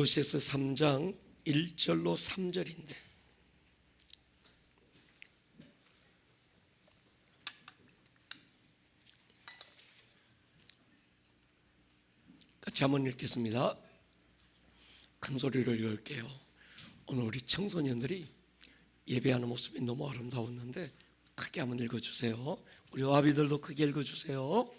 골로새서 3장 1절로 3절인데 같이 한번 읽겠습니다. 큰 소리로 읽을게요. 오늘 우리 청소년들이 예배하는 모습이 너무 아름다웠는데 크게 한번 읽어주세요. 우리 아비들도 크게 읽어주세요.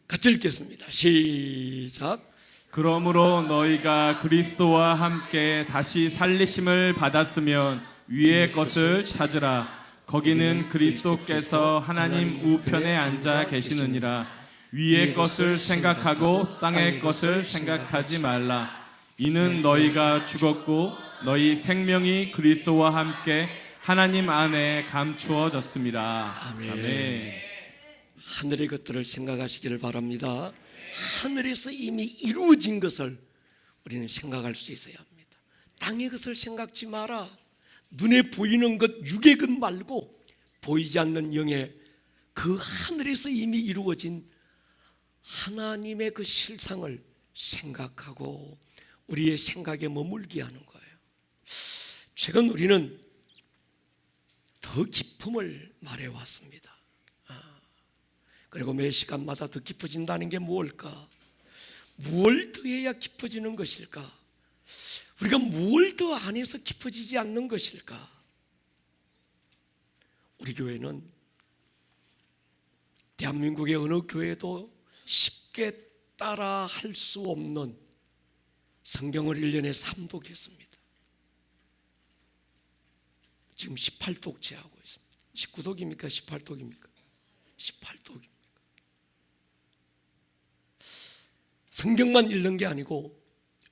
같이 읽겠습니다. 시작. 그러므로 너희가 그리스도와 함께 다시 살리심을 받았으면 위의 것을 찾으라. 거기는 그리스도께서 하나님 우편에 앉아 계시느니라. 위의 것을 생각하고 땅의 것을 생각하지 말라. 이는 너희가 죽었고 너희 생명이 그리스도와 함께 하나님 안에 감추어졌습니다. 아멘. 하늘의 것들을 생각하시기를 바랍니다. 하늘에서 이미 이루어진 것을 우리는 생각할 수 있어야 합니다. 땅의 것을 생각지 마라. 눈에 보이는 것, 육의 것 말고 보이지 않는 영의 그 하늘에서 이미 이루어진 하나님의 그 실상을 생각하고 우리의 생각에 머물게 하는 거예요. 최근 우리는 더 깊음을 말해왔습니다. 그리고 매 시간마다 더 깊어진다는 게 무엇일까? 무엇을 더해야 깊어지는 것일까? 우리가 뭘 더 안에서 깊어지지 않는 것일까? 우리 교회는 대한민국의 어느 교회도 쉽게 따라 할 수 없는 성경을 1년에 3독했습니다. 지금 18독째 하고 있습니다. 19독입니까? 18독입니까? 18독입니다. 성경만 읽는 게 아니고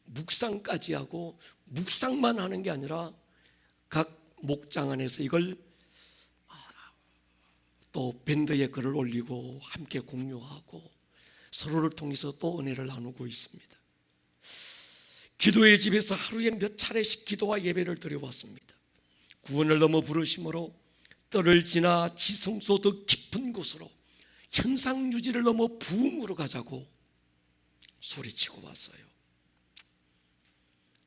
묵상까지 하고 묵상만 하는 게 아니라 각 목장 안에서 이걸 또 밴드에 글을 올리고 함께 공유하고 서로를 통해서 또 은혜를 나누고 있습니다. 기도의 집에서 하루에 몇 차례씩 기도와 예배를 드려왔습니다. 구원을 넘어 부르심으로 뜰을 지나 지성소 더 깊은 곳으로 현상 유지를 넘어 부흥으로 가자고 소리치고 왔어요.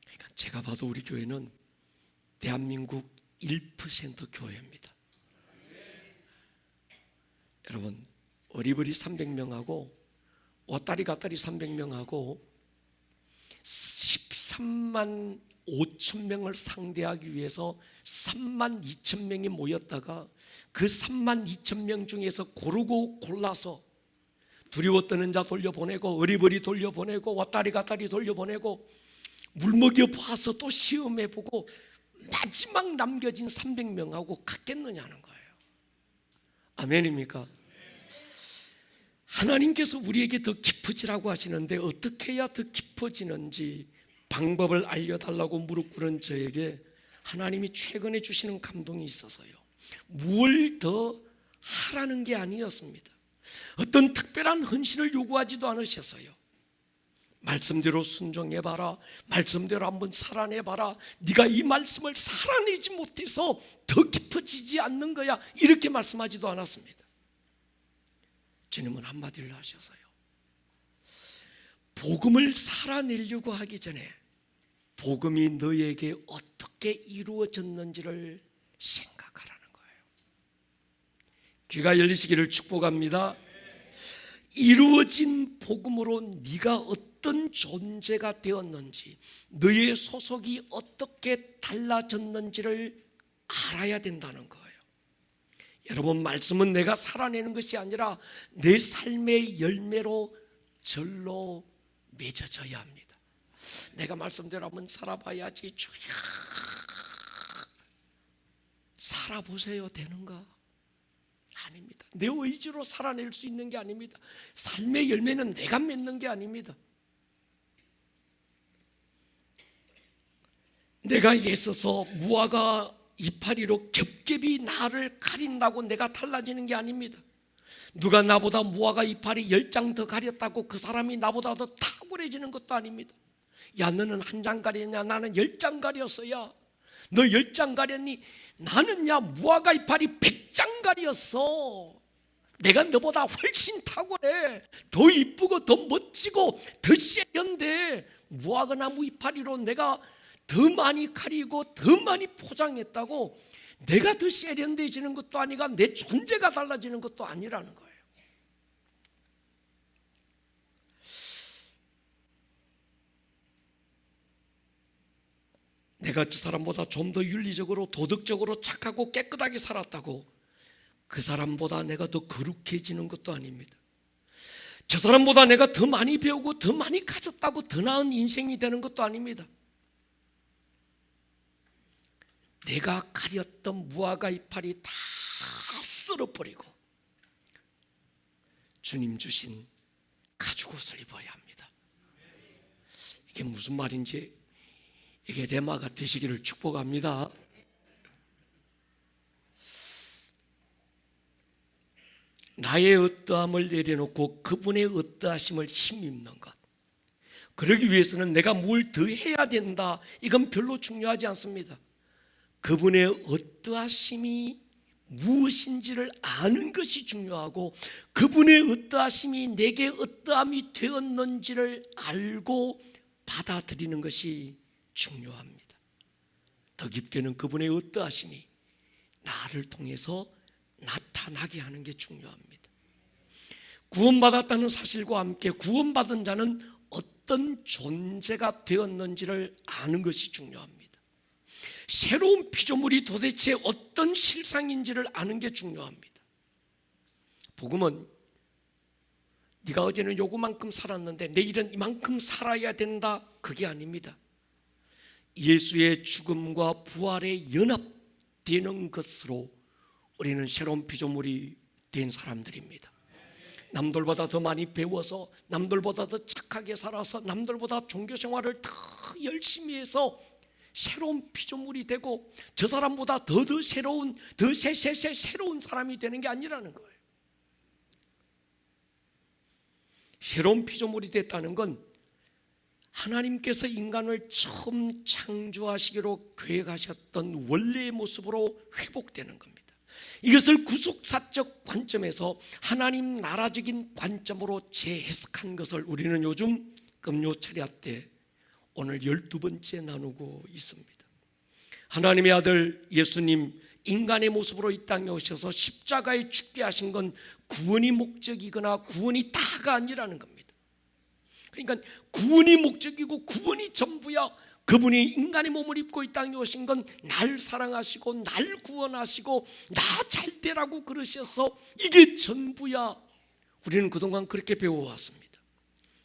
그러니까 제가 봐도 우리 교회는 대한민국 1% 교회입니다. 여러분, 어리버리 300명하고 왔다리 갔다리 300명하고 13만 5천 명을 상대하기 위해서 3만 2천 명이 모였다가 그 3만 2천 명 중에서 고르고 골라서 두려워 떠는 자 돌려보내고 어리버리 돌려보내고 왔다리 갔다리 돌려보내고 물먹여 봐서 또 시험해보고 마지막 남겨진 300명하고 같겠느냐는 거예요. 아멘입니까? 하나님께서 우리에게 더 깊어지라고 하시는데 어떻게 해야 더 깊어지는지 방법을 알려달라고 무릎 꿇은 저에게 하나님이 최근에 주시는 감동이 있어서요. 뭘 더 하라는 게 아니었습니다. 어떤 특별한 헌신을 요구하지도 않으셨어요. 말씀대로 순종해봐라. 말씀대로 한번 살아내봐라. 네가 이 말씀을 살아내지 못해서 더 깊어지지 않는 거야. 이렇게 말씀하지도 않았습니다. 주님은 한마디를 하셔서요. 복음을 살아내려고 하기 전에 복음이 너에게 어떻게 이루어졌는지를 생각하라는 거예요. 귀가 열리시기를 축복합니다. 이루어진 복음으로 네가 어떤 존재가 되었는지, 너의 소속이 어떻게 달라졌는지를 알아야 된다는 거예요. 여러분, 말씀은 내가 살아내는 것이 아니라 내 삶의 열매로 절로 맺어져야 합니다. 내가 말씀대로 한번 살아봐야지. 주야, 살아보세요. 되는가? 아닙니다. 내 의지로 살아낼 수 있는 게 아닙니다. 삶의 열매는 내가 맺는 게 아닙니다. 내가 애써서 무화과 이파리로 겹겹이 나를 가린다고 내가 달라지는 게 아닙니다. 누가 나보다 무화과 이파리 10장 더 가렸다고 그 사람이 나보다 더 탁월해지는 것도 아닙니다. 야, 너는 한 장 가렸냐? 나는 10장 가렸어야. 너 10장 가렸니? 나는 야 무화과 이파리 100장 가렸어. 내가 너보다 훨씬 탁월해. 더 이쁘고 더 멋지고 더 세련돼. 무화과 나무 이파리로 내가 더 많이 가리고 더 많이 포장했다고 내가 더 세련돼지는 것도 아니가 내 존재가 달라지는 것도 아니라는 거예요. 내가 저 사람보다 좀 더 윤리적으로 도덕적으로 착하고 깨끗하게 살았다고 그 사람보다 내가 더 거룩해지는 것도 아닙니다. 저 사람보다 내가 더 많이 배우고 더 많이 가졌다고 더 나은 인생이 되는 것도 아닙니다. 내가 가렸던 무화과 이파리 다 쓸어버리고 주님 주신 가죽옷을 입어야 합니다. 이게 무슨 말인지 이게 레마가 되시기를 축복합니다. 나의 어떠함을 내려놓고 그분의 어떠하심을 힘입는 것. 그러기 위해서는 내가 뭘 더 해야 된다, 이건 별로 중요하지 않습니다. 그분의 어떠하심이 무엇인지를 아는 것이 중요하고 그분의 어떠하심이 내게 어떠함이 되었는지를 알고 받아들이는 것이 중요합니다. 더 깊게는 그분의 어떠하심이 나를 통해서 나타나게 하는 게 중요합니다. 구원받았다는 사실과 함께 구원받은 자는 어떤 존재가 되었는지를 아는 것이 중요합니다. 새로운 피조물이 도대체 어떤 실상인지를 아는 게 중요합니다. 복음은 네가 어제는 요구만큼 살았는데 내일은 이만큼 살아야 된다, 그게 아닙니다. 예수의 죽음과 부활에 연합되는 것으로 우리는 새로운 피조물이 된 사람들입니다. 남들보다 더 많이 배워서, 남들보다 더 착하게 살아서, 남들보다 종교생활을 더 열심히 해서 새로운 피조물이 되고 저 사람보다 더 새로운, 더 새로운 사람이 되는 게 아니라는 거예요. 새로운 피조물이 됐다는 건 하나님께서 인간을 처음 창조하시기로 계획하셨던 원래의 모습으로 회복되는 겁니다. 이것을 구속사적 관점에서 하나님 나라적인 관점으로 재해석한 것을 우리는 요즘 금요철야 때 오늘 12번째 나누고 있습니다. 하나님의 아들 예수님 인간의 모습으로 이 땅에 오셔서 십자가에 죽게 하신 건 구원이 목적이거나 구원이 다가 아니라는 겁니다. 그러니까 구원이 목적이고 구원이 전부야. 그분이 인간의 몸을 입고 이 땅에 오신 건 날 사랑하시고 날 구원하시고 나 잘 되라고 그러셔서 이게 전부야. 우리는 그동안 그렇게 배워왔습니다.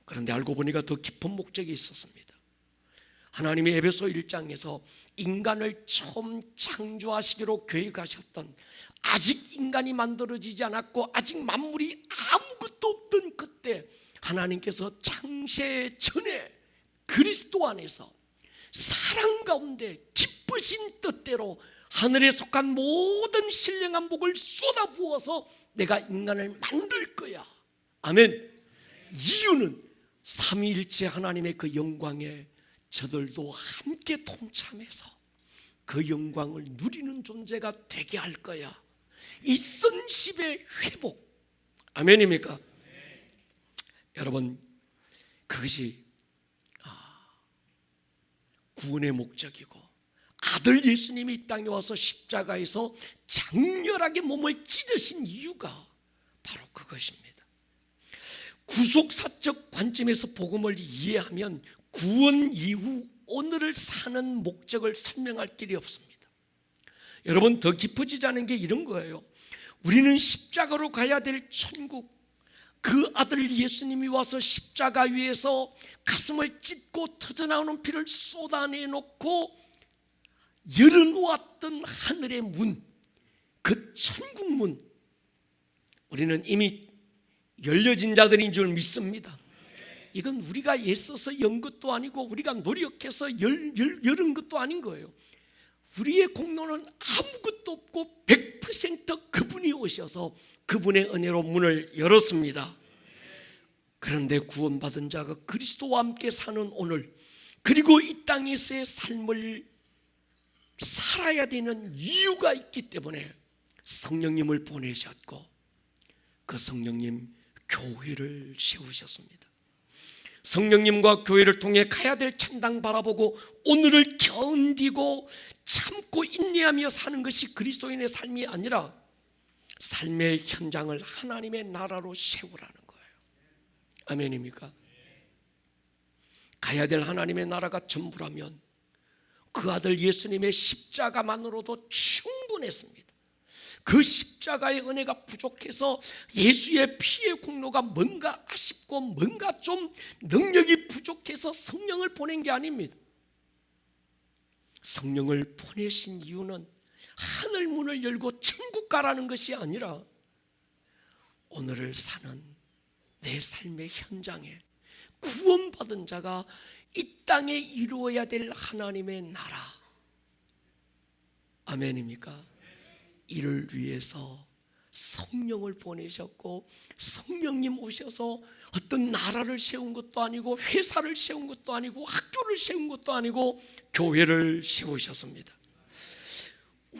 그런데 알고 보니까 더 깊은 목적이 있었습니다. 하나님이 에베소 1장에서 인간을 처음 창조하시기로 계획하셨던, 아직 인간이 만들어지지 않았고 아직 만물이 아무것도 없던 그때 하나님께서 창세 전에 그리스도 안에서 사랑 가운데 기쁘신 뜻대로 하늘에 속한 모든 신령한 복을 쏟아부어서 내가 인간을 만들 거야. 아멘. 이유는 삼위일체 하나님의 그 영광에 저들도 함께 동참해서 그 영광을 누리는 존재가 되게 할 거야. 이 선십의 회복. 아멘입니까? 여러분, 그것이 구원의 목적이고 아들 예수님이 이 땅에 와서 십자가에서 장렬하게 몸을 찢으신 이유가 바로 그것입니다. 구속사적 관점에서 복음을 이해하면 구원 이후 오늘을 사는 목적을 설명할 길이 없습니다. 여러분, 더 깊어지자는 게 이런 거예요. 우리는 십자가로 가야 될 천국, 그 아들 예수님이 와서 십자가 위에서 가슴을 찢고 터져나오는 피를 쏟아내놓고 열어놓았던 하늘의 문, 그 천국 문, 우리는 이미 열려진 자들인 줄 믿습니다. 이건 우리가 애써서 연 것도 아니고 우리가 노력해서 열은 것도 아닌 거예요. 우리의 공로는 아무것도 없고 100% 그분이 오셔서 그분의 은혜로 문을 열었습니다. 그런데 구원받은 자가 그리스도와 함께 사는 오늘, 그리고 이 땅에서의 삶을 살아야 되는 이유가 있기 때문에 성령님을 보내셨고 그 성령님 교회를 세우셨습니다. 성령님과 교회를 통해 가야 될 천당 바라보고 오늘을 견디고 참고 인내하며 사는 것이 그리스도인의 삶이 아니라 삶의 현장을 하나님의 나라로 세우라는 거예요. 아멘입니까? 가야 될 하나님의 나라가 전부라면 그 아들 예수님의 십자가만으로도 충분했습니다. 그 십자가의 은혜가 부족해서 예수의 피의 공로가 뭔가 아쉽고 뭔가 좀 능력이 부족해서 성령을 보낸 게 아닙니다. 성령을 보내신 이유는 하늘 문을 열고 천국 가라는 것이 아니라 오늘을 사는 내 삶의 현장에 구원받은 자가 이 땅에 이루어야 될 하나님의 나라, 아멘입니까? 이를 위해서 성령을 보내셨고, 성령님 오셔서 어떤 나라를 세운 것도 아니고 회사를 세운 것도 아니고 학교를 세운 것도 아니고 교회를 세우셨습니다.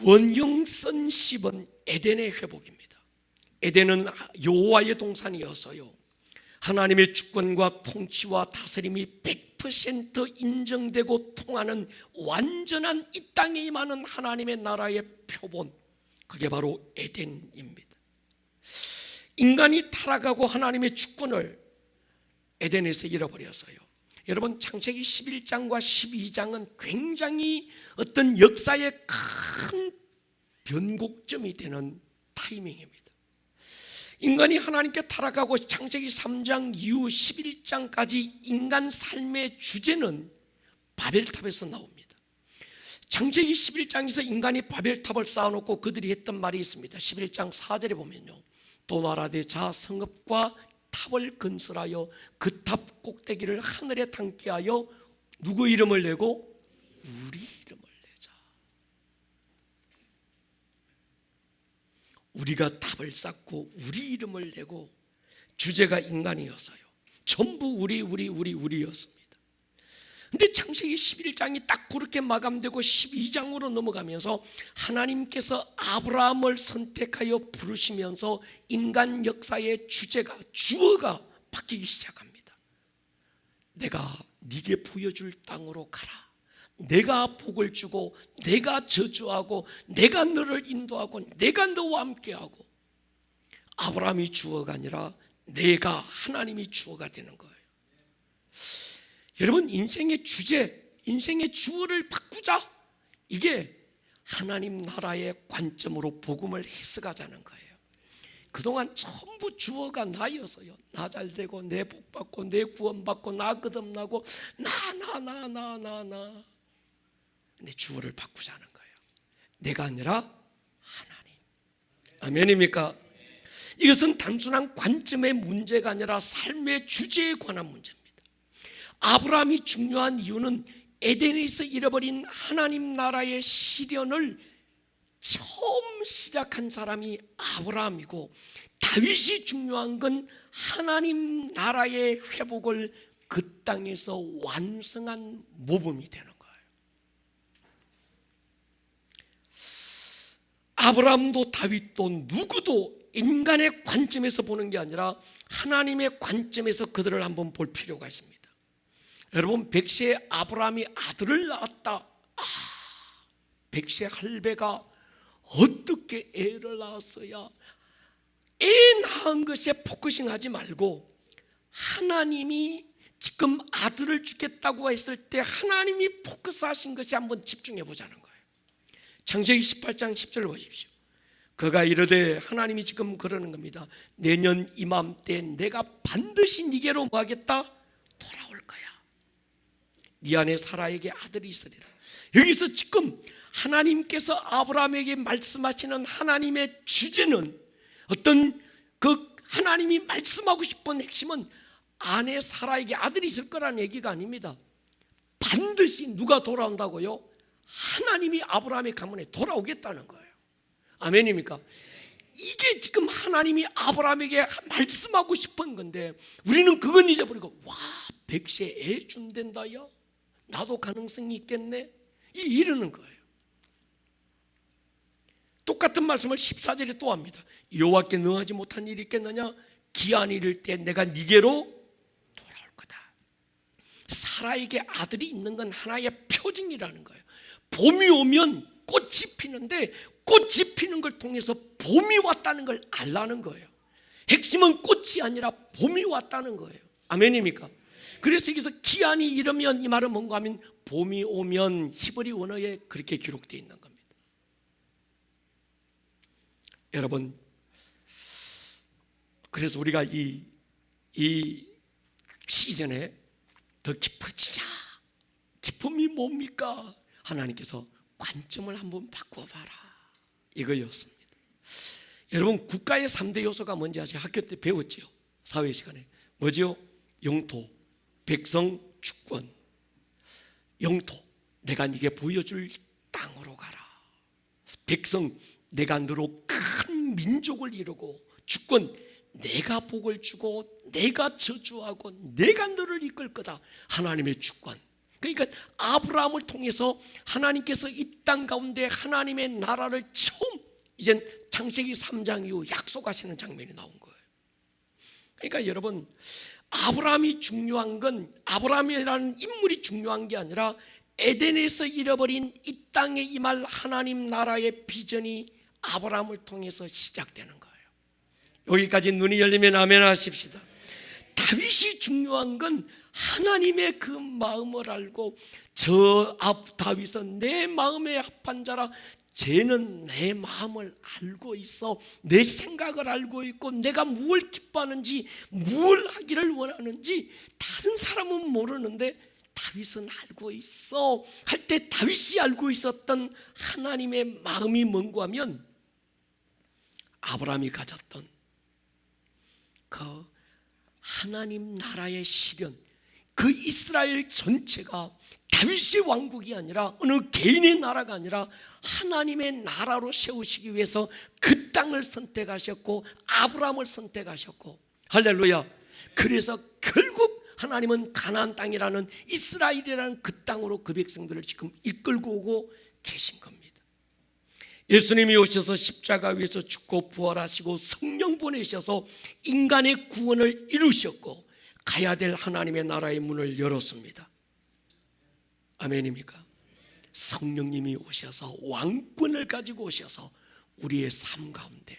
원형선 10은 에덴의 회복입니다. 에덴은 여호와의 동산이어서요, 하나님의 주권과 통치와 다스림이 100% 인정되고 통하는 완전한 이 땅에 임하는 하나님의 나라의 표본, 그게 바로 에덴입니다. 인간이 타락하고 하나님의 주권을 에덴에서 잃어버렸어요. 여러분, 창세기 11장과 12장은 굉장히 어떤 역사의 큰 변곡점이 되는 타이밍입니다. 인간이 하나님께 타락하고 창세기 3장 이후 11장까지 인간 삶의 주제는 바벨탑에서 나옵니다. 창세기 11장에서 인간이 바벨탑을 쌓아놓고 그들이 했던 말이 있습니다. 11장 4절에 보면요, 또 말하되 자 성읍과 탑을 건설하여 그 탑 꼭대기를 하늘에 닿게 하여 누구 이름을 내고 우리 이름을 내자. 우리가 탑을 쌓고 우리 이름을 내고, 주제가 인간이었어요. 전부 우리였습니다. 근데 창세기 11장이 딱 그렇게 마감되고 12장으로 넘어가면서 하나님께서 아브라함을 선택하여 부르시면서 인간 역사의 주제가, 주어가 바뀌기 시작합니다. 내가 네게 보여줄 땅으로 가라. 내가 복을 주고 내가 저주하고 내가 너를 인도하고 내가 너와 함께하고, 아브라함이 주어가 아니라 내가, 하나님이 주어가 되는 거예요. 여러분, 인생의 주제, 인생의 주어를 바꾸자. 이게 하나님 나라의 관점으로 복음을 해석하자는 거예요. 그동안 전부 주어가 나였어요. 나 잘되고 내 복받고 내 구원받고 나 거듭나고 나. 근데 주어를 바꾸자는 거예요. 내가 아니라 하나님. 아멘입니까? 이것은 단순한 관점의 문제가 아니라 삶의 주제에 관한 문제입니다. 아브라함이 중요한 이유는 에덴에서 잃어버린 하나님 나라의 시련을 처음 시작한 사람이 아브라함이고, 다윗이 중요한 건 하나님 나라의 회복을 그 땅에서 완성한 모범이 되는 거예요. 아브라함도 다윗도 누구도 인간의 관점에서 보는 게 아니라 하나님의 관점에서 그들을 한번 볼 필요가 있습니다. 여러분, 백세의 아브라함이 아들을 낳았다. 백세 할배가 어떻게 애를 낳았어야? 애 낳은 것에 포커싱하지 말고 하나님이 지금 아들을 주겠다고 했을 때 하나님이 포커스하신 것에 한번 집중해 보자는 거예요. 창세기 18장 10절 보십시오. 그가 이르되, 하나님이 지금 그러는 겁니다. 내년 이맘때 내가 반드시 네게로 뭐 하겠다? 돌아올 거야. 네 안에 사라에게 아들이 있으리라. 여기서 지금 하나님께서 아브라함에게 말씀하시는 하나님의 주제는, 어떤 그 하나님이 말씀하고 싶은 핵심은 아내 사라에게 아들이 있을 거라는 얘기가 아닙니다. 반드시 누가 돌아온다고요? 하나님이 아브라함의 가문에 돌아오겠다는 거예요. 아멘입니까? 이게 지금 하나님이 아브라함에게 말씀하고 싶은 건데, 우리는 그건 잊어버리고, 와, 백세 애 준댄다야? 나도 가능성이 있겠네? 이러는 거예요. 똑같은 말씀을 14절에 또 합니다. 여호와께 능하지 못한 일이 있겠느냐? 기한이 이를 때 내가 네게로 돌아올 거다. 사라에게 아들이 있는 건 하나의 표징이라는 거예요. 봄이 오면 꽃이 피는데 꽃이 피는 걸 통해서 봄이 왔다는 걸 알라는 거예요. 핵심은 꽃이 아니라 봄이 왔다는 거예요. 아멘입니까? 그래서 여기서 기한이 이르면, 이 말은 뭔가 하면 봄이 오면, 히브리 원어에 그렇게 기록되어 있는 겁니다. 여러분, 그래서 우리가 이 시즌에 더 깊어지자. 기쁨이 뭡니까? 하나님께서 관점을 한번 바꿔봐라, 이거였습니다. 여러분, 국가의 3대 요소가 뭔지 아세요? 학교 때 배웠죠? 사회 시간에. 뭐죠? 영토, 백성, 주권. 영토, 내가 네게 보여줄 땅으로 가라. 백성, 내가 너로 큰 민족을 이루고. 주권, 내가 복을 주고 내가 저주하고 내가 너를 이끌 거다. 하나님의 주권. 그러니까 아브라함을 통해서 하나님께서 이 땅 가운데 하나님의 나라를 처음, 이젠 창세기 3장 이후 약속하시는 장면이 나온 거예요. 그러니까 여러분, 아브라함이 중요한 건, 아브라함이라는 인물이 중요한 게 아니라 에덴에서 잃어버린 이 땅에 임할 하나님 나라의 비전이 아브라함을 통해서 시작되는 거예요. 여기까지 눈이 열리면 아멘 하십시다. 다윗이 중요한 건 하나님의 그 마음을 알고, 다윗은 내 마음에 합한 자라. 쟤는 내 마음을 알고 있어. 내 생각을 알고 있고, 내가 무엇을 기뻐하는지, 무엇을 하기를 원하는지 다른 사람은 모르는데 다윗은 알고 있어 할 때, 다윗이 알고 있었던 하나님의 마음이 뭔가 하면, 아브라함이 가졌던 그 하나님 나라의 실현, 그 이스라엘 전체가 다윗의 왕국이 아니라 어느 개인의 나라가 아니라 하나님의 나라로 세우시기 위해서 그 땅을 선택하셨고 아브라함을 선택하셨고, 할렐루야. 그래서 결국 하나님은 가나안 땅이라는, 이스라엘이라는 그 땅으로 그 백성들을 지금 이끌고 오고 계신 겁니다. 예수님이 오셔서 십자가 위에서 죽고 부활하시고 성령 보내셔서 인간의 구원을 이루셨고 가야 될 하나님의 나라의 문을 열었습니다. 아멘입니까? 성령님이 오셔서 왕권을 가지고 오셔서 우리의 삶 가운데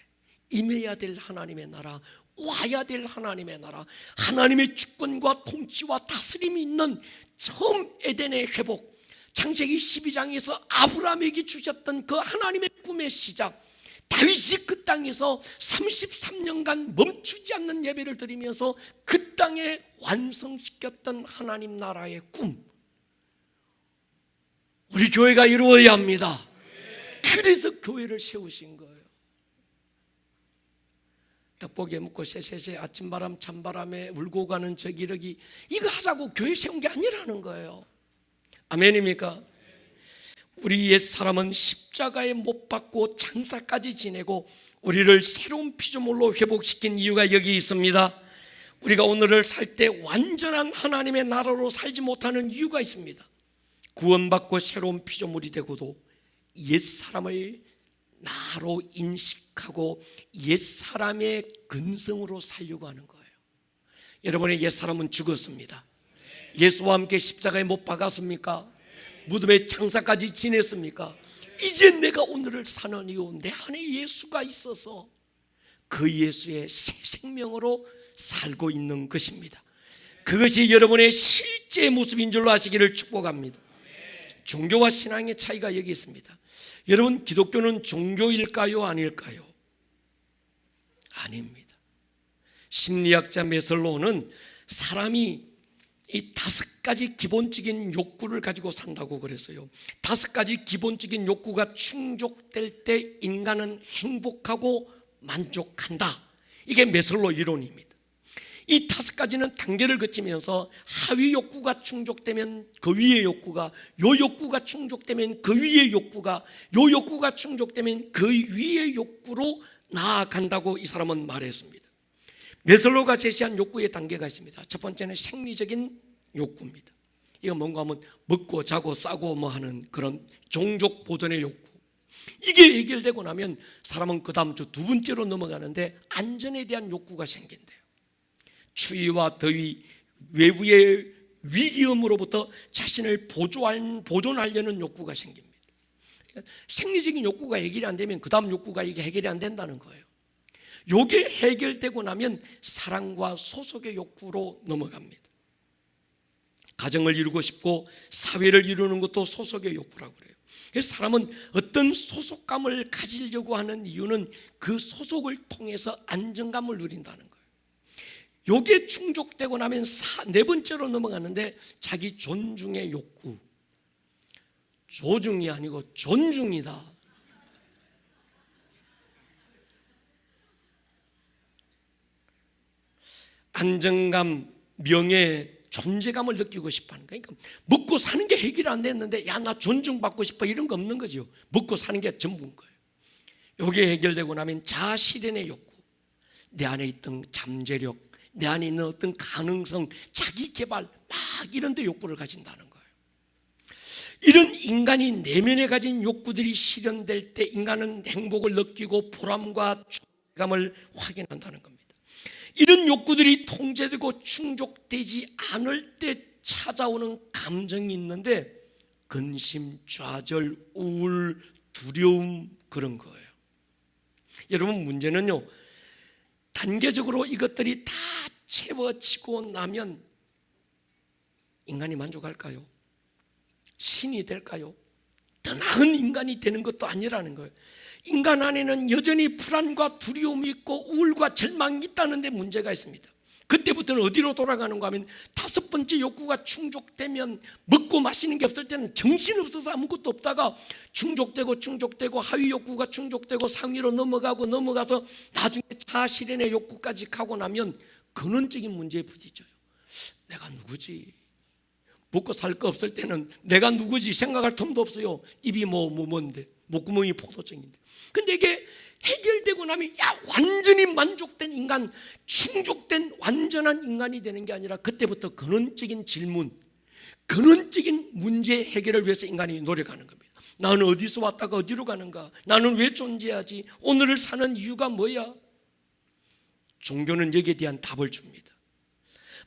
임해야 될 하나님의 나라, 와야 될 하나님의 나라, 하나님의 주권과 통치와 다스림이 있는 처음 에덴의 회복, 창세기 12장에서 아브라함에게 주셨던 그 하나님의 꿈의 시작, 다윗이 그 땅에서 33년간 멈추지 않는 예배를 드리면서 그 땅에 완성시켰던 하나님 나라의 꿈, 우리 교회가 이루어야 합니다. 그래서 교회를 세우신 거예요. 떡볶이 먹고 쎄쎄쎄 아침바람 찬바람에 울고 가는 저 기러기, 이거 하자고 교회 세운 게 아니라는 거예요. 아멘입니까? 우리 옛사람은 십자가에 못 박고 장사까지 지내고 우리를 새로운 피조물로 회복시킨 이유가 여기 있습니다. 우리가 오늘을 살 때 완전한 하나님의 나라로 살지 못하는 이유가 있습니다. 구원받고 새로운 피조물이 되고도 옛사람을 나로 인식하고 옛사람의 근성으로 살려고 하는 거예요. 여러분의 옛사람은 죽었습니다. 예수와 함께 십자가에 못 박았습니까? 무덤에 장사까지 지냈습니까? 이제 내가 오늘을 사는 이유, 내 안에 예수가 있어서 그 예수의 새 생명으로 살고 있는 것입니다. 그것이 여러분의 실제 모습인 줄로 아시기를 축복합니다. 종교와 신앙의 차이가 여기 있습니다. 여러분, 기독교는 종교일까요? 아닐까요? 아닙니다. 심리학자 메슬로우는 사람이 이 5가지 기본적인 욕구를 가지고 산다고 그랬어요. 5가지 기본적인 욕구가 충족될 때 인간은 행복하고 만족한다. 이게 메슬로우 이론입니다. 이 5가지는 단계를 거치면서 하위 욕구가 충족되면 그 위의 욕구가, 요 욕구가 충족되면 그 위의 욕구가, 요 욕구가 충족되면 그 위의 욕구로 나아간다고 이 사람은 말했습니다. 메슬로우가 제시한 욕구의 단계가 있습니다. 첫 번째는 생리적인 욕구입니다. 이거 뭔가 하면 먹고 자고 싸고 뭐 하는 그런 종족 보존의 욕구. 이게 해결되고 나면 사람은 그 다음 두 번째로 넘어가는데 안전에 대한 욕구가 생긴대요. 추위와 더위, 외부의 위험으로부터 자신을 보존하려는 욕구가 생깁니다. 생리적인 욕구가 해결이 안 되면 그 다음 욕구가 이게 해결이 안 된다는 거예요. 이게 해결되고 나면 사랑과 소속의 욕구로 넘어갑니다. 가정을 이루고 싶고 사회를 이루는 것도 소속의 욕구라고 그래요. 그래서 사람은 어떤 소속감을 가지려고 하는 이유는 그 소속을 통해서 안정감을 누린다는 거예요. 요게 충족되고 나면 네 번째로 넘어가는데 자기 존중의 욕구. 조중이 아니고 존중이다. 안정감, 명예, 존재감을 느끼고 싶어하는 거예요. 그러니까 먹고 사는 게 해결이 안 됐는데 야, 나 존중받고 싶어 이런 거 없는 거죠. 먹고 사는 게 전부인 거예요. 이게 해결되고 나면 자아실현의 욕구, 내 안에 있던 잠재력, 내 안에 있는 어떤 가능성, 자기 개발 막 이런 데 욕구를 가진다는 거예요. 이런 인간이 내면에 가진 욕구들이 실현될 때 인간은 행복을 느끼고 보람과 존재감을 확인한다는 겁니다. 이런 욕구들이 통제되고 충족되지 않을 때 찾아오는 감정이 있는데 근심, 좌절, 우울, 두려움 그런 거예요. 여러분 문제는요, 단계적으로 이것들이 다 채워지고 나면 인간이 만족할까요? 신이 될까요? 더 나은 인간이 되는 것도 아니라는 거예요. 인간 안에는 여전히 불안과 두려움이 있고 우울과 절망이 있다는 데 문제가 있습니다. 그때부터는 어디로 돌아가는가 하면 다섯 번째 욕구가 충족되면 먹고 마시는 게 없을 때는 정신없어서 아무것도 없다가 충족되고 하위 욕구가 충족되고 상위로 넘어가서 나중에 자아실현의 욕구까지 가고 나면 근원적인 문제에 부딪혀요. 내가 누구지? 먹고 살 거 없을 때는 내가 누구지 생각할 틈도 없어요. 입이 뭔데 목구멍이 포도청인데. 근데 이게 해결되고 나면 완전히 만족된 인간, 충족된 완전한 인간이 되는 게 아니라 그때부터 근원적인 질문, 근원적인 문제 해결을 위해서 인간이 노력하는 겁니다. 나는 어디서 왔다가 어디로 가는가? 나는 왜 존재하지? 오늘을 사는 이유가 뭐야? 종교는 여기에 대한 답을 줍니다.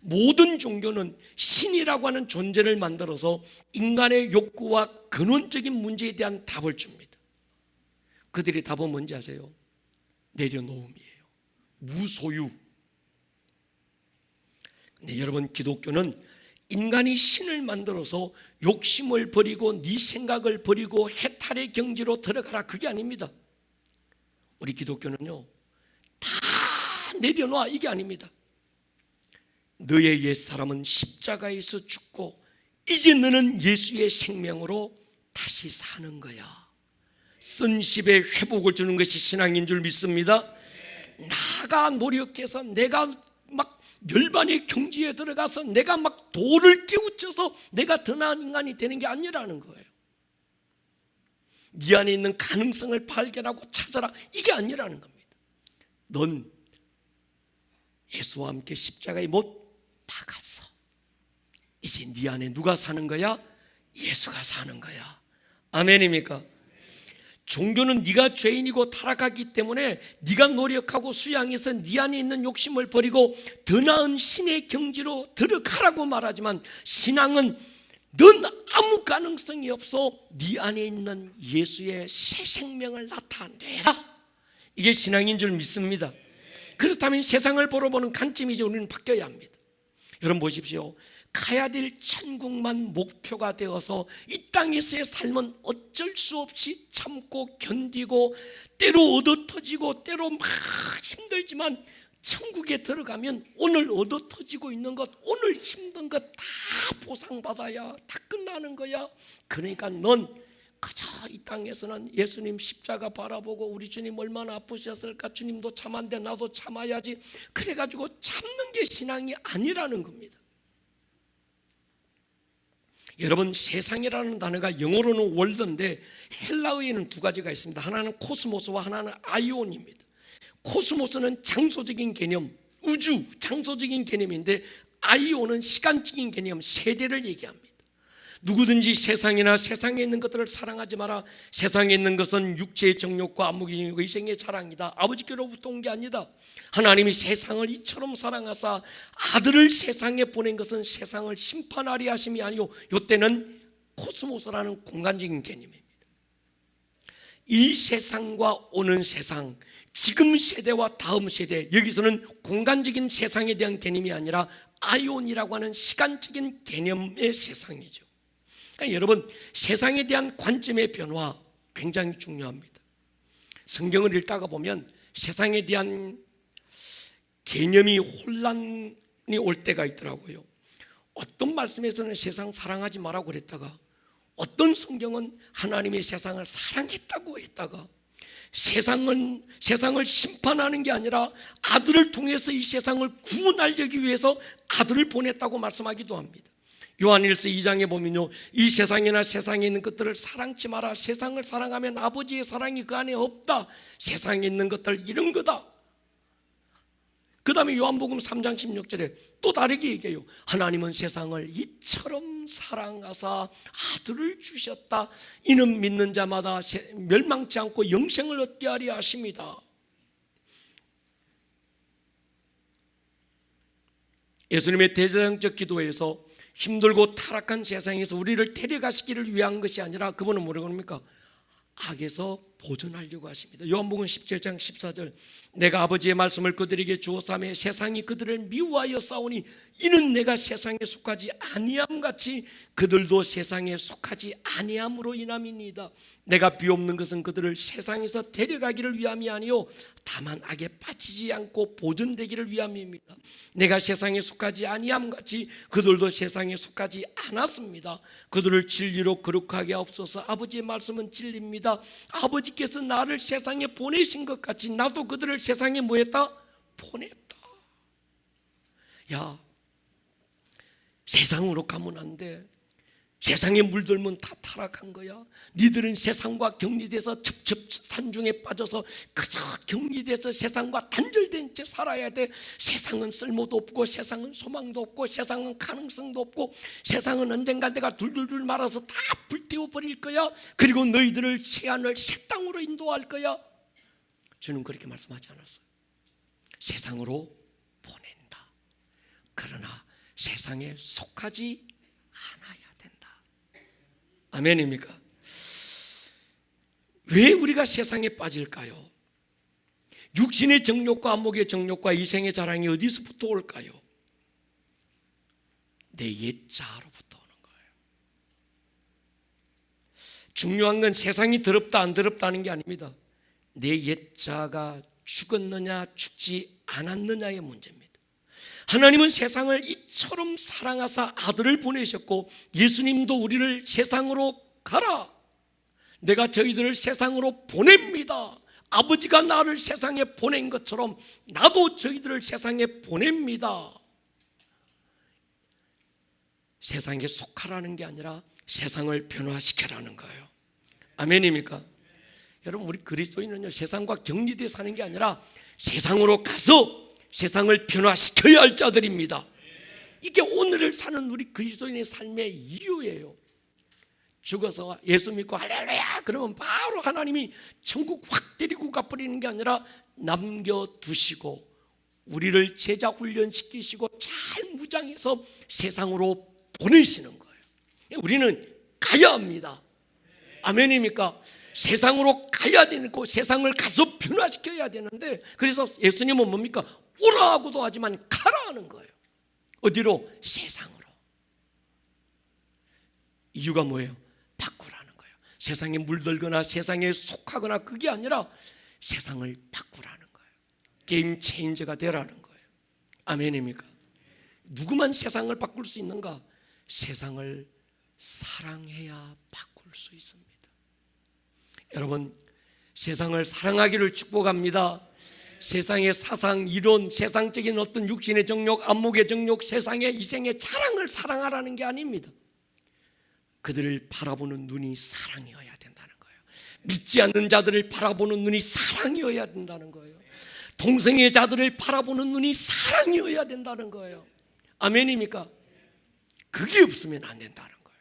모든 종교는 신이라고 하는 존재를 만들어서 인간의 욕구와 근원적인 문제에 대한 답을 줍니다. 그들의 답은 뭔지 아세요? 내려놓음이에요. 무소유. 근데 여러분, 기독교는 인간이 신을 만들어서 욕심을 버리고 네 생각을 버리고 해탈의 경지로 들어가라, 그게 아닙니다. 우리 기독교는요, 다 내려놔, 이게 아닙니다. 너의 옛사람은 십자가에서 죽고 이제 너는 예수의 생명으로 다시 사는 거야. 선십의 회복을 주는 것이 신앙인 줄 믿습니다. 나가 노력해서 내가 막 열반의 경지에 들어가서 내가 막 돌을 깨우쳐서 내가 더 나은 인간이 되는 게 아니라는 거예요. 네 안에 있는 가능성을 발견하고 찾아라, 이게 아니라는 겁니다. 넌 예수와 함께 십자가에 못 박았어. 이제 네 안에 누가 사는 거야? 예수가 사는 거야. 아멘입니까? 종교는 네가 죄인이고 타락하기 때문에 네가 노력하고 수양해서 네 안에 있는 욕심을 버리고 더 나은 신의 경지로 들어가라고 말하지만, 신앙은 넌 아무 가능성이 없어 네 안에 있는 예수의 새 생명을 나타내라, 이게 신앙인 줄 믿습니다. 그렇다면 세상을 보러보는 관점이 이제 우리는 바뀌어야 합니다. 여러분 보십시오. 가야 될 천국만 목표가 되어서 이 땅에서의 삶은 어쩔 수 없이 참고 견디고 때로 얻어터지고 때로 막 힘들지만 천국에 들어가면 오늘 얻어터지고 있는 것, 오늘 힘든 것 다 보상받아야 다 끝나는 거야. 그러니까 넌 그저 이 땅에서는 예수님 십자가 바라보고 우리 주님 얼마나 아프셨을까, 주님도 참았는데 나도 참아야지, 그래가지고 참는 게 신앙이 아니라는 겁니다. 여러분, 세상이라는 단어가 영어로는 월드인데 헬라어에는 두 가지가 있습니다. 하나는 코스모스와 하나는 아이온입니다. 코스모스는 장소적인 개념, 우주, 장소적인 개념인데 아이온은 시간적인 개념, 세대를 얘기합니다. 누구든지 세상이나 세상에 있는 것들을 사랑하지 마라. 세상에 있는 것은 육체의 정욕과 안목의 의생의 자랑이다. 아버지께로부터 온 게 아니다. 하나님이 세상을 이처럼 사랑하사 아들을 세상에 보낸 것은 세상을 심판하리 하심이 아니요, 이때는 코스모스라는 공간적인 개념입니다. 이 세상과 오는 세상, 지금 세대와 다음 세대, 여기서는 공간적인 세상에 대한 개념이 아니라 아이온이라고 하는 시간적인 개념의 세상이죠. 그러니까 여러분, 세상에 대한 관점의 변화 굉장히 중요합니다. 성경을 읽다가 보면 세상에 대한 개념이 혼란이 올 때가 있더라고요. 어떤 말씀에서는 세상 사랑하지 말라고 그랬다가, 어떤 성경은 하나님이 세상을 사랑했다고 했다가, 세상을 심판하는 게 아니라 아들을 통해서 이 세상을 구원하려기 위해서 아들을 보냈다고 말씀하기도 합니다. 요한일서 2장에 보면요, 이 세상이나 세상에 있는 것들을 사랑치 마라. 세상을 사랑하면 아버지의 사랑이 그 안에 없다. 세상에 있는 것들 이런 거다. 그 다음에 요한복음 3장 16절에 또 다르게 얘기해요. 하나님은 세상을 이처럼 사랑하사 아들을 주셨다. 이는 믿는 자마다 멸망치 않고 영생을 얻게 하려 하십니다. 예수님의 대제사장적 기도에서 힘들고 타락한 세상에서 우리를 데려가시기를 위한 것이 아니라 그분은 뭐라고 합니까? 악에서 보존하려고 하십니다. 요한복음 17장 14절, 내가 아버지의 말씀을 그들에게 주었사매 세상이 그들을 미워하여 싸우니 이는 내가 세상에 속하지 아니함같이 그들도 세상에 속하지 아니함으로 인함이니이다. 내가 비옵는 것은 그들을 세상에서 데려가기를 위함이 아니요 다만 악에 빠지지 않고 보존되기를 위함입니다. 내가 세상에 속하지 아니함같이 그들도 세상에 속하지 않았습니다. 그들을 진리로 거룩하게 하옵소서. 아버지의 말씀은 진리입니다. 아버지께서 나를 세상에 보내신 것 같이 나도 그들을 세상에 뭐했다? 보냈다. 야, 세상으로 가면 안 돼. 세상에 물들면 다 타락한 거야. 니들은 세상과 격리돼서 첩첩산중에 빠져서 그저 격리돼서 세상과 단절된 채 살아야 돼. 세상은 쓸모도 없고 세상은 소망도 없고 세상은 가능성도 없고 세상은 언젠가 내가 둘둘둘 말아서 다 불태워버릴 거야. 그리고 너희들을 새하늘 새 땅으로 인도할 거야. 주는 그렇게 말씀하지 않았어요. 세상으로 보낸다. 그러나 세상에 속하지 않아야 된다. 아멘입니까? 왜 우리가 세상에 빠질까요? 육신의 정욕과 안목의 정욕과 이생의 자랑이 어디서부터 올까요? 내 옛자로부터 오는 거예요. 중요한 건 세상이 더럽다 안 더럽다는 게 아닙니다. 내 옛자가 죽었느냐 죽지 않았느냐의 문제입니다. 하나님은 세상을 이처럼 사랑하사 아들을 보내셨고 예수님도 우리를 세상으로 가라, 내가 저희들을 세상으로 보냅니다. 아버지가 나를 세상에 보낸 것처럼 나도 저희들을 세상에 보냅니다. 세상에 속하라는 게 아니라 세상을 변화시켜라는 거예요. 아멘입니까? 여러분, 우리 그리스도인은요, 세상과 격리되어 사는 게 아니라 세상으로 가서 세상을 변화시켜야 할 자들입니다. 이게 오늘을 사는 우리 그리스도인의 삶의 이유예요. 죽어서 예수 믿고 할렐루야 그러면 바로 하나님이 천국 확 데리고 가버리는 게 아니라 남겨두시고 우리를 제자 훈련시키시고 잘 무장해서 세상으로 보내시는 거예요. 우리는 가야 합니다. 아멘입니까? 세상으로 가야 되고 세상을 가서 변화시켜야 되는데, 그래서 예수님은 뭡니까? 오라 하고도 하지만 가라 하는 거예요. 어디로? 세상으로. 이유가 뭐예요? 바꾸라는 거예요. 세상에 물들거나 세상에 속하거나 그게 아니라 세상을 바꾸라는 거예요. 게임 체인저가 되라는 거예요. 아멘입니까? 누구만 세상을 바꿀 수 있는가? 세상을 사랑해야 바꿀 수 있습니다. 여러분, 세상을 사랑하기를 축복합니다. 세상의 사상, 이론, 세상적인 어떤 육신의 정욕, 안목의 정욕, 세상의 이생의 자랑을 사랑하라는 게 아닙니다. 그들을 바라보는 눈이 사랑이어야 된다는 거예요. 믿지 않는 자들을 바라보는 눈이 사랑이어야 된다는 거예요. 동성애 자들을 바라보는 눈이 사랑이어야 된다는 거예요. 아멘입니까? 그게 없으면 안 된다는 거예요.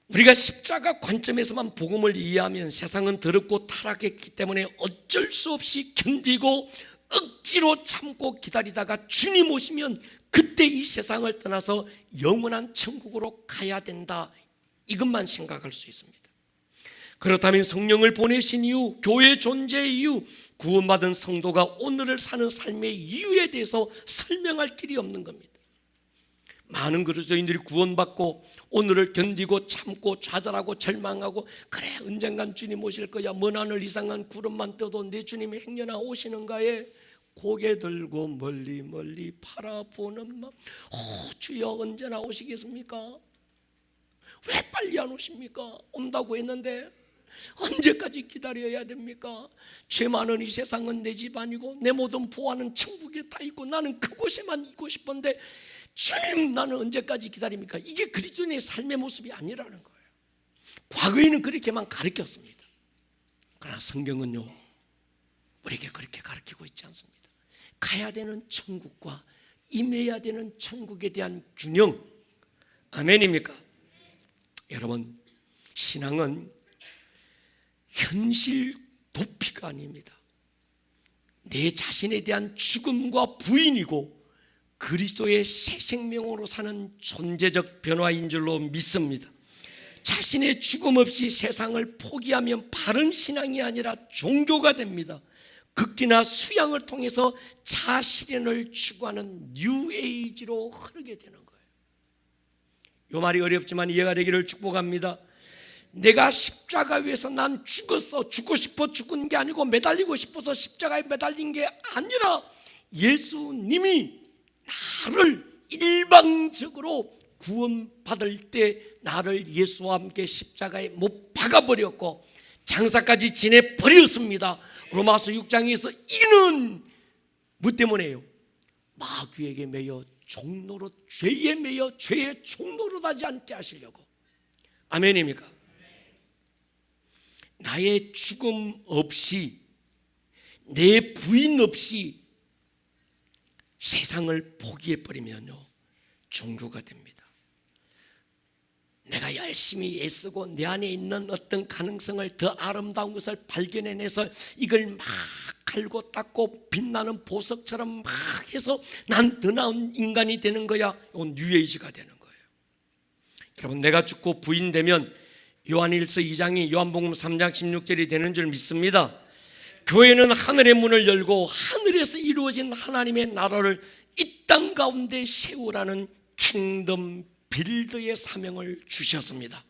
우리가 십자가 관점에서만 복음을 이해하면 세상은 더럽고 타락했기 때문에 어쩔 수 없이 견디고 억지로 참고 기다리다가 주님 오시면 그때 이 세상을 떠나서 영원한 천국으로 가야 된다, 이것만 생각할 수 있습니다. 그렇다면 성령을 보내신 이유, 교회 존재의 이유, 구원받은 성도가 오늘을 사는 삶의 이유에 대해서 설명할 길이 없는 겁니다. 많은 그리스도인들이 구원받고 오늘을 견디고 참고 좌절하고 절망하고, 그래 언젠간 주님 오실 거야, 먼 하늘 이상한 구름만 떠도 내 주님이 행여나 오시는가에 고개 들고 멀리 멀리 바라보는 마음, 주여 언제나 오시겠습니까? 왜 빨리 안 오십니까? 온다고 했는데 언제까지 기다려야 됩니까? 죄 많은 이 세상은 내 집 아니고 내 모든 보화는 천국에 다 있고 나는 그곳에만 있고 싶은데 주님, 나는 언제까지 기다립니까? 이게 그리스도인의 삶의 모습이 아니라는 거예요. 과거에는 그렇게만 가르쳤습니다. 그러나 성경은요, 우리에게 그렇게 가르치고 있지 않습니다. 가야 되는 천국과 임해야 되는 천국에 대한 균형, 아멘입니까? 여러분, 신앙은 현실 도피가 아닙니다. 내 자신에 대한 죽음과 부인이고 그리스도의 새 생명으로 사는 존재적 변화인 줄로 믿습니다. 자신의 죽음 없이 세상을 포기하면 바른 신앙이 아니라 종교가 됩니다. 극기나 수양을 통해서 자실현을 추구하는 뉴에이지로 흐르게 되는 거예요. 이 말이 어렵지만 이해가 되기를 축복합니다. 내가 십자가 위에서 난 죽었어, 죽고 싶어 죽은 게 아니고 매달리고 싶어서 십자가에 매달린 게 아니라 예수님이 나를 일방적으로 구원받을 때 나를 예수와 함께 십자가에 못 박아버렸고 장사까지 지내버렸습니다. 로마서 6장에서 이는 뭐 때문에요? 마귀에게 매여 종로로, 죄에 매여 죄의 종로로 가지 않게 하시려고. 아멘입니까? 나의 죽음 없이, 내 부인 없이 세상을 포기해버리면요, 종교가 됩니다. 내가 열심히 애쓰고 내 안에 있는 어떤 가능성을, 더 아름다운 것을 발견해내서 이걸 막 갈고 닦고 빛나는 보석처럼 막 해서 난 더 나은 인간이 되는 거야. 이건 뉴에이지가 되는 거예요. 여러분, 내가 죽고 부인되면 요한일서 2장이 요한복음 3장 16절이 되는 줄 믿습니다. 교회는 하늘의 문을 열고 하늘에서 이루어진 하나님의 나라를 이 땅 가운데 세우라는 킹덤 빌드의 사명을 주셨습니다.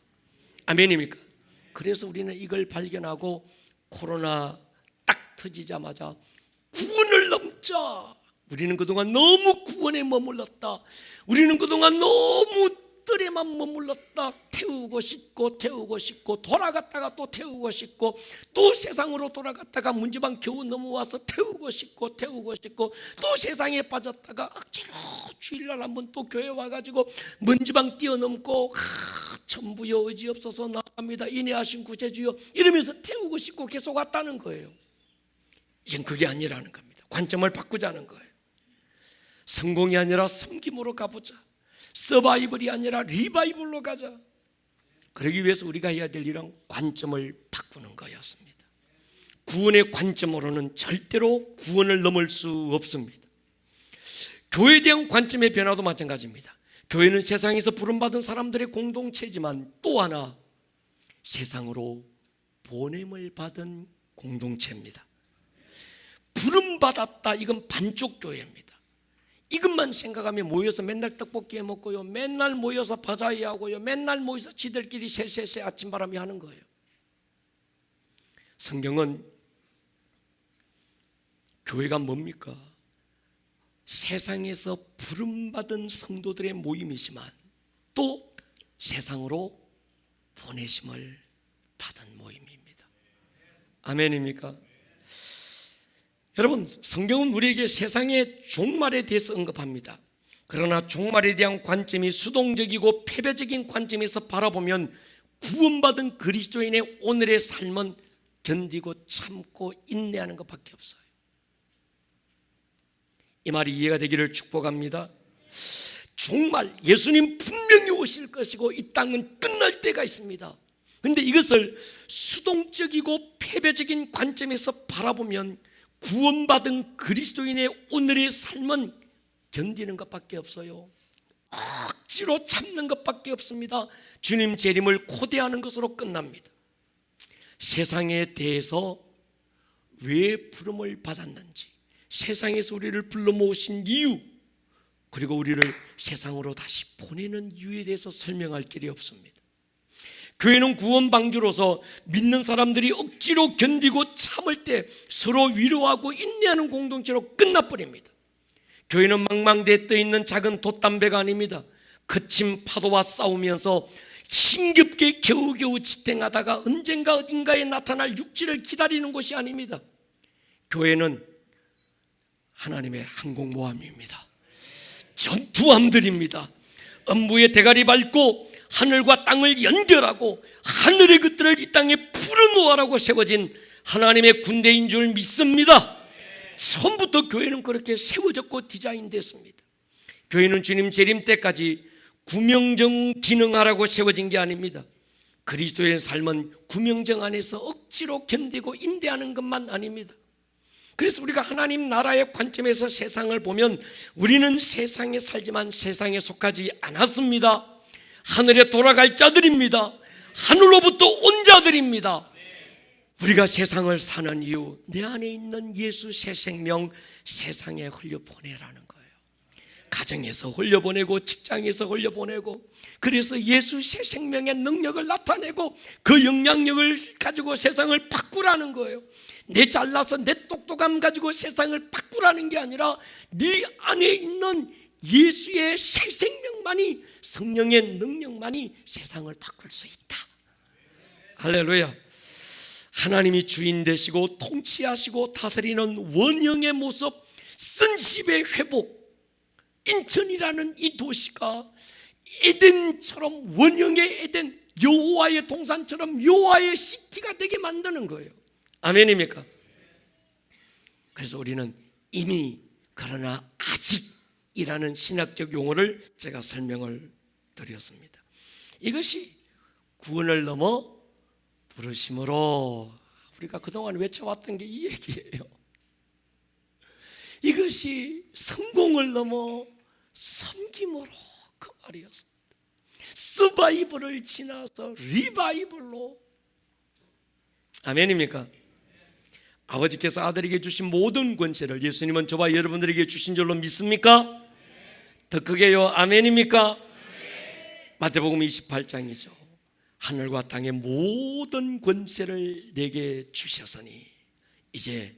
아멘입니까? 그래서 우리는 이걸 발견하고 코로나 딱 터지자마자 구원을 넘자. 우리는 그동안 너무 구원에 머물렀다. 우리는 그동안 너무 뜰에만 머물렀다. 태우고 싶고 돌아갔다가 또 태우고 싶고 또 세상으로 돌아갔다가 문지방 겨우 넘어와서 태우고 싶고 또 세상에 빠졌다가 억지로 주일날 한번 또 교회 와가지고 문지방 뛰어넘고 천부여 의지 없어서 나갑니다. 인내하신 구세주여 이러면서 태우고 싶고 계속 왔다는 거예요. 이젠 그게 아니라는 겁니다. 관점을 바꾸자는 거예요. 성공이 아니라 섬김으로 가보자. 서바이벌이 아니라 리바이벌로 가자. 그러기 위해서 우리가 해야 될 일은 관점을 바꾸는 거였습니다. 구원의 관점으로는 절대로 구원을 넘을 수 없습니다. 교회에 대한 관점의 변화도 마찬가지입니다. 교회는 세상에서 부름받은 사람들의 공동체지만 또 하나 세상으로 보냄을 받은 공동체입니다. 부름받았다, 이건 반쪽 교회입니다. 이것만 생각하면 모여서 맨날 떡볶이 해먹고요, 맨날 모여서 바자회 하고요, 맨날 모여서 지들끼리 새새새 아침바람이 하는 거예요. 성경은 교회가 뭡니까? 세상에서 부름받은 성도들의 모임이지만 또 세상으로 보내심을 받은 모임입니다. 아멘입니까? 여러분, 성경은 우리에게 세상의 종말에 대해서 언급합니다. 그러나 종말에 대한 관점이 수동적이고 패배적인 관점에서 바라보면 구원받은 그리스도인의 오늘의 삶은 견디고 참고 인내하는 것밖에 없어요. 이 말이 이해가 되기를 축복합니다. 종말 예수님 분명히 오실 것이고 이 땅은 끝날 때가 있습니다. 그런데 이것을 수동적이고 패배적인 관점에서 바라보면 구원받은 그리스도인의 오늘의 삶은 견디는 것밖에 없어요. 억지로 참는 것밖에 없습니다. 주님 재림을 고대하는 것으로 끝납니다. 세상에 대해서 왜 부름을 받았는지, 세상에서 우리를 불러 모으신 이유, 그리고 우리를 세상으로 다시 보내는 이유에 대해서 설명할 길이 없습니다. 교회는 구원 방주로서 믿는 사람들이 억지로 견디고 참을 때 서로 위로하고 인내하는 공동체로 끝나버립니다. 교회는 망망대해 떠 있는 작은 돛담배가 아닙니다. 거친 파도와 싸우면서 힘겹게 겨우겨우 지탱하다가 언젠가 어딘가에 나타날 육지를 기다리는 곳이 아닙니다. 교회는 하나님의 항공모함입니다. 전투함들입니다. 업무의 대가리 밟고 하늘과 땅을 연결하고 하늘의 것들을 이 땅에 풀어놓으라고 세워진 하나님의 군대인 줄 믿습니다. 처음부터 교회는 그렇게 세워졌고 디자인됐습니다. 교회는 주님 재림 때까지 구명정 기능하라고 세워진 게 아닙니다. 그리스도의 삶은 구명정 안에서 억지로 견디고 인내하는 것만 아닙니다. 그래서 우리가 하나님 나라의 관점에서 세상을 보면 우리는 세상에 살지만 세상에 속하지 않았습니다. 하늘에 돌아갈 자들입니다. 하늘로부터 온 자들입니다. 우리가 세상을 사는 이유, 내 안에 있는 예수 새 생명 세상에 흘려보내라는 거예요. 가정에서 흘려보내고 직장에서 흘려보내고, 그래서 예수 새 생명의 능력을 나타내고 그 영향력을 가지고 세상을 바꾸라는 거예요. 내 잘나서 내 똑똑함 가지고 세상을 바꾸라는 게 아니라 네 안에 있는 예수의 새 생명만이, 성령의 능력만이 세상을 바꿀 수 있다. 할렐루야. 하나님이 주인 되시고 통치하시고 다스리는 원형의 모습, 선십의 회복, 인천이라는 이 도시가 에덴처럼, 원형의 에덴, 여호와의 동산처럼 여호와의 시티가 되게 만드는 거예요. 아멘입니까? 그래서 우리는 이미, 그러나 아직이라는 신학적 용어를 제가 설명을 드렸습니다. 이것이 구원을 넘어 부르심으로, 우리가 그동안 외쳐왔던 게 이 얘기예요. 이것이 성공을 넘어 섬김으로, 그 말이었습니다. 서바이벌을 지나서 리바이벌로. 아멘입니까? 아버지께서 아들에게 주신 모든 권세를 예수님은 저와 여러분들에게 주신 줄로 믿습니까? 더 크게요. 아멘입니까? 마태복음 28장이죠. 하늘과 땅의 모든 권세를 내게 주셨으니 이제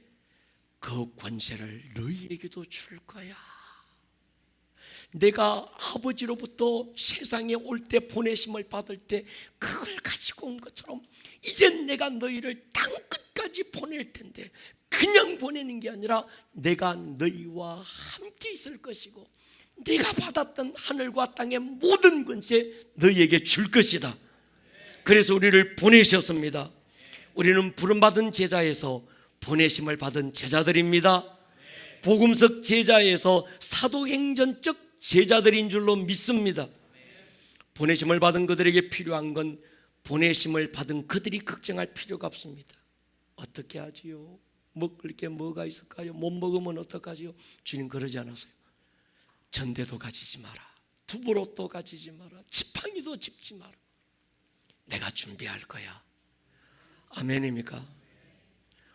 그 권세를 너희에게도 줄 거야. 내가 아버지로부터 세상에 올 때 보내심을 받을 때 그걸 가지고 온 것처럼 이제 내가 너희를 땅 끝까지 보낼 텐데, 그냥 보내는 게 아니라 내가 너희와 함께 있을 것이고 네가 받았던 하늘과 땅의 모든 권세 너희에게 줄 것이다. 그래서 우리를 보내셨습니다. 우리는 부름받은 제자에서 보내심을 받은 제자들입니다. 복음석 제자에서 사도행전적 제자들인 줄로 믿습니다. 보내심을 받은 그들에게 필요한 건 보내심을 받은 그들이 걱정할 필요가 없습니다. 어떻게 하지요? 먹을 게 뭐가 있을까요? 못 먹으면 어떡하지요? 주님 그러지 않았어요. 전대도 가지지 마라, 두부롯도 가지지 마라, 지팡이도 짚지 마라. 내가 준비할 거야. 아멘입니까?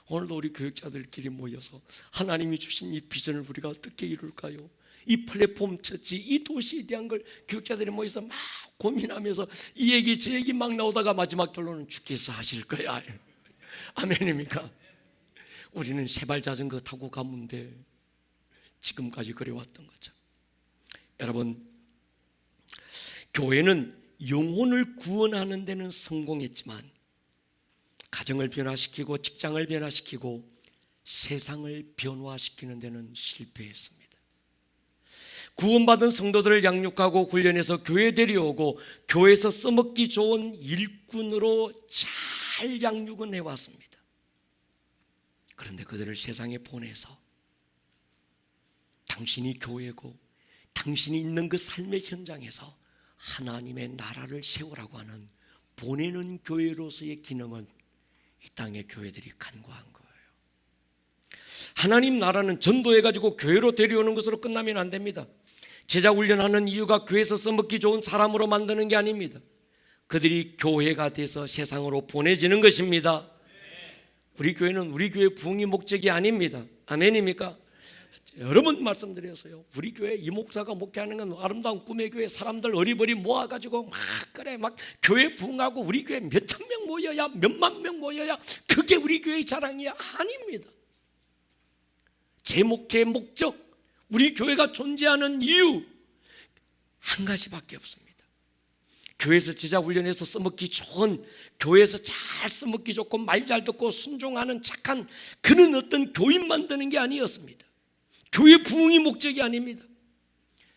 오늘도 우리 교육자들끼리 모여서 하나님이 주신 이 비전을 우리가 어떻게 이룰까요? 이 플랫폼 처치, 이 도시에 대한 걸 교육자들이 모여서 막 고민하면서 이 얘기 저 얘기 막 나오다가 마지막 결론은 주께서 하실 거야. 아멘입니까? 우리는 세발 자전거 타고 가면 돼. 지금까지 그래왔던 거죠. 여러분, 교회는 영혼을 구원하는 데는 성공했지만 가정을 변화시키고 직장을 변화시키고 세상을 변화시키는 데는 실패했습니다. 구원받은 성도들을 양육하고 훈련해서 교회에 데려오고 교회에서 써먹기 좋은 일꾼으로 잘 양육은 해왔습니다. 그런데 그들을 세상에 보내서 당신이 교회고 당신이 있는 그 삶의 현장에서 하나님의 나라를 세우라고 하는 보내는 교회로서의 기능은 이 땅의 교회들이 간과한 거예요. 하나님 나라는 전도해가지고 교회로 데려오는 것으로 끝나면 안 됩니다. 제자 훈련하는 이유가 교회에서 써먹기 좋은 사람으로 만드는 게 아닙니다. 그들이 교회가 돼서 세상으로 보내지는 것입니다. 우리 교회는 우리 교회 부흥이 목적이 아닙니다. 아멘입니까? 여러 번 말씀드렸어요. 우리 교회 이 목사가 목회하는 건 아름다운 꿈의 교회, 사람들 어리버리 모아가지고 막 교회 부흥하고 우리 교회 몇천 명 모여야, 몇만 명 모여야 그게 우리 교회의 자랑이야. 아닙니다. 제 목회의 목적, 우리 교회가 존재하는 이유 한 가지밖에 없습니다. 교회에서 제자 훈련해서 써먹기 좋은, 교회에서 잘 써먹기 좋고 말 잘 듣고 순종하는 착한 그런 어떤 교인 만드는 게 아니었습니다. 교회 부흥이 목적이 아닙니다.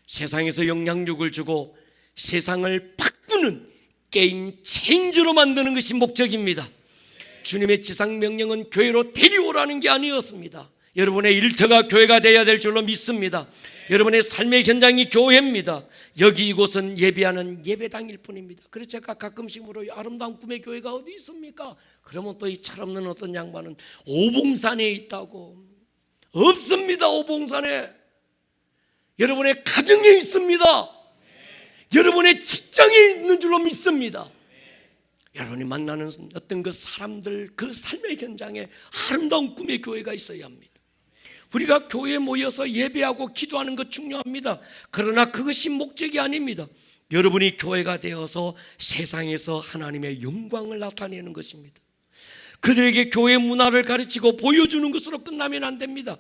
세상에서 영향력을 주고 세상을 바꾸는 게임 체인저로 만드는 것이 목적입니다. 주님의 지상 명령은 교회로 데려오라는 게 아니었습니다. 여러분의 일터가 교회가 되어야 될 줄로 믿습니다. 여러분의 삶의 현장이 교회입니다. 여기 이곳은 예배하는 예배당일 뿐입니다. 그래서 제가 가끔씩 물어요. 아름다운 꿈의 교회가 어디 있습니까? 그러면 또 이 철없는 어떤 양반은 오봉산에 있다고. 없습니다. 오봉산에. 여러분의 가정에 있습니다. 여러분의 직장에 있는 줄로 믿습니다. 여러분이 만나는 어떤 그 사람들, 그 삶의 현장에 아름다운 꿈의 교회가 있어야 합니다. 우리가 교회에 모여서 예배하고 기도하는 것 중요합니다. 그러나 그것이 목적이 아닙니다. 여러분이 교회가 되어서 세상에서 하나님의 영광을 나타내는 것입니다. 그들에게 교회 문화를 가르치고 보여주는 것으로 끝나면 안 됩니다.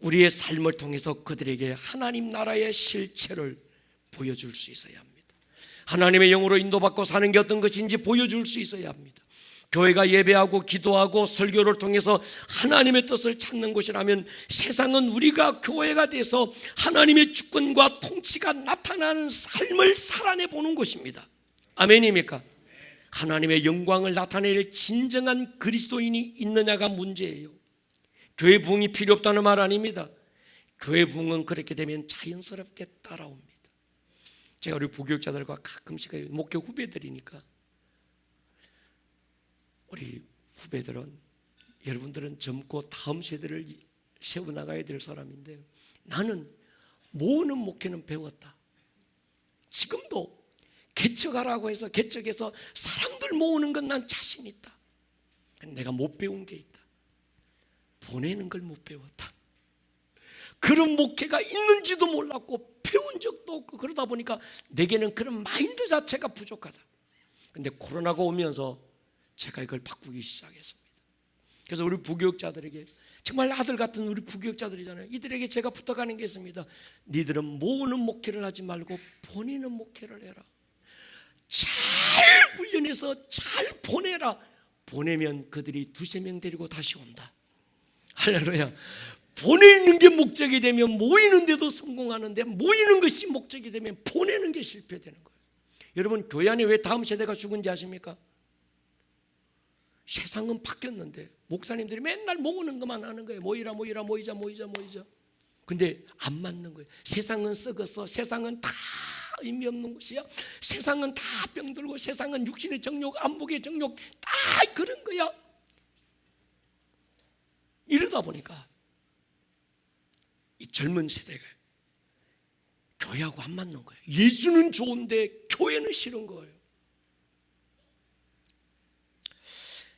우리의 삶을 통해서 그들에게 하나님 나라의 실체를 보여줄 수 있어야 합니다. 하나님의 영으로 인도받고 사는 게 어떤 것인지 보여줄 수 있어야 합니다. 교회가 예배하고 기도하고 설교를 통해서 하나님의 뜻을 찾는 곳이라면 세상은 우리가 교회가 돼서 하나님의 주권과 통치가 나타나는 삶을 살아내 보는 곳입니다. 아멘입니까? 하나님의 영광을 나타낼 진정한 그리스도인이 있느냐가 문제예요. 교회 부흥이 필요 없다는 말 아닙니다. 교회 부흥은 그렇게 되면 자연스럽게 따라옵니다. 제가 우리 부교육자들과 가끔씩 목회 후배들이니까 우리 후배들은, 여러분들은 젊고 다음 세대를 세워나가야 될 사람인데 나는 모으는 목회는 배웠다. 지금도 개척하라고 해서 개척해서 사람들 모으는 건 난 자신 있다. 내가 못 배운 게 있다. 보내는 걸 못 배웠다. 그런 목회가 있는지도 몰랐고 배운 적도 없고 그러다 보니까 내게는 그런 마인드 자체가 부족하다. 근데 코로나가 오면서 제가 이걸 바꾸기 시작했습니다. 그래서 우리 부교육자들에게, 정말 아들 같은 우리 부교육자들이잖아요. 이들에게 제가 부탁하는 게 있습니다. 니들은 모으는 목회를 하지 말고 보내는 목회를 해라. 잘 훈련해서 잘 보내라. 보내면 그들이 두세 명 데리고 다시 온다. 할렐루야. 보내는 게 목적이 되면 모이는 데도 성공하는데, 모이는 것이 목적이 되면 보내는 게 실패되는 거예요. 여러분, 교회 안에 왜 다음 세대가 죽은지 아십니까? 세상은 바뀌었는데 목사님들이 맨날 모으는 것만 하는 거예요. 모이자. 근데 안 맞는 거예요. 세상은 썩었어. 세상은 다 의미 없는 것이야. 세상은 다 병들고, 세상은 육신의 정욕, 안목의 정욕, 다 그런 거야. 이러다 보니까 이 젊은 세대가 교회하고 안 맞는 거예요. 예수는 좋은데 교회는 싫은 거예요.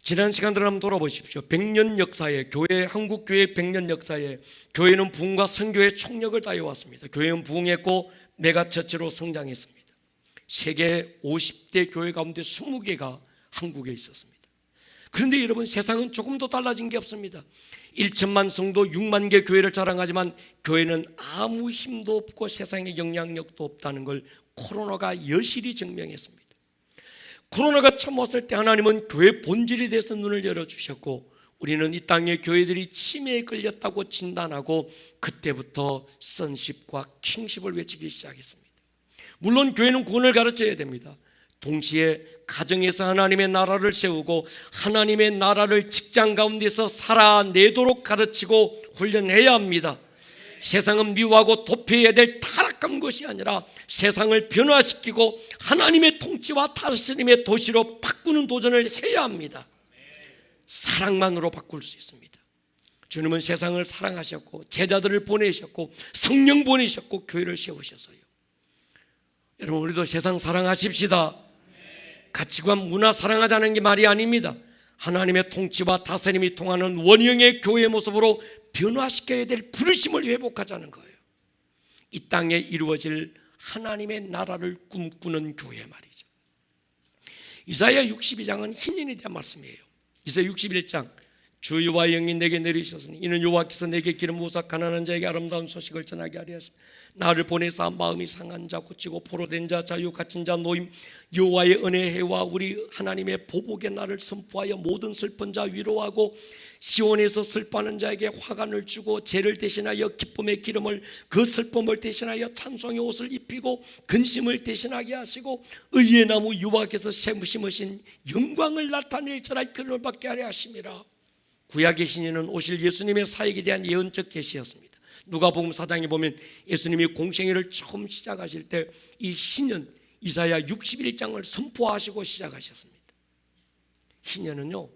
지난 시간들 한번 돌아보십시오. 100년 역사에, 교회, 한국교회 100년 역사에 교회는 부흥과 선교의 총력을 다해왔습니다. 교회는 부흥했고 메가처치로 성장했습니다. 세계 50대 교회 가운데 20개가 한국에 있었습니다. 그런데 여러분, 세상은 조금도 달라진 게 없습니다. 1천만 성도 6만 개 교회를 자랑하지만 교회는 아무 힘도 없고 세상에 영향력도 없다는 걸 코로나가 여실히 증명했습니다. 코로나가 처음 왔을 때 하나님은 교회 본질에 대해서 눈을 열어주셨고, 우리는 이 땅의 교회들이 치매에 걸렸다고 진단하고 그때부터 선십과 킹십을 외치기 시작했습니다. 물론 교회는 구원을 가르쳐야 됩니다. 동시에 가정에서 하나님의 나라를 세우고 하나님의 나라를 직장 가운데서 살아내도록 가르치고 훈련해야 합니다. 세상은 미워하고 도피해야 될 타락 타락한 것이 아니라 세상을 변화시키고 하나님의 통치와 다스림의 도시로 바꾸는 도전을 해야 합니다. 사랑만으로 바꿀 수 있습니다. 주님은 세상을 사랑하셨고 제자들을 보내셨고 성령 보내셨고 교회를 세우셨어요. 여러분, 우리도 세상 사랑하십시다. 가치관, 문화 사랑하자는 게 말이 아닙니다. 하나님의 통치와 다스림이 통하는 원형의 교회의 모습으로 변화시켜야 될 부르심을 회복하자는 거예요. 이 땅에 이루어질 하나님의 나라를 꿈꾸는 교회 말이죠. 이사야 62장은 흰인에 대한 말씀이에요. 이사야 61장, 주 여호와의 영이 내게 내리셨으니 이는 여호와께서 내게 기름 부으사 가난한 자에게 아름다운 소식을 전하게 하려 하십니다. 나를 보내사 마음이 상한 자 고치고 포로된 자 자유 갇힌 자 노임 여호와의 은혜와 우리 하나님의 보복의 날을 선포하여 모든 슬픈 자 위로하고 시온에서 슬퍼하는 자에게 화관을 주고 죄를 대신하여 기쁨의 기름을 그 슬픔을 대신하여 찬송의 옷을 입히고 근심을 대신하게 하시고 의의 나무 여호와께서 심으신 영광을 나타낼 자라 기름을 받게 하려 하심이라. 구약의 신인은 오실 예수님의 사역에 대한 예언적 계시였습니다. 누가복음 4장에 보면 예수님이 공생애를 처음 시작하실 때 이 신년 이사야 61장을 선포하시고 시작하셨습니다. 신년은요,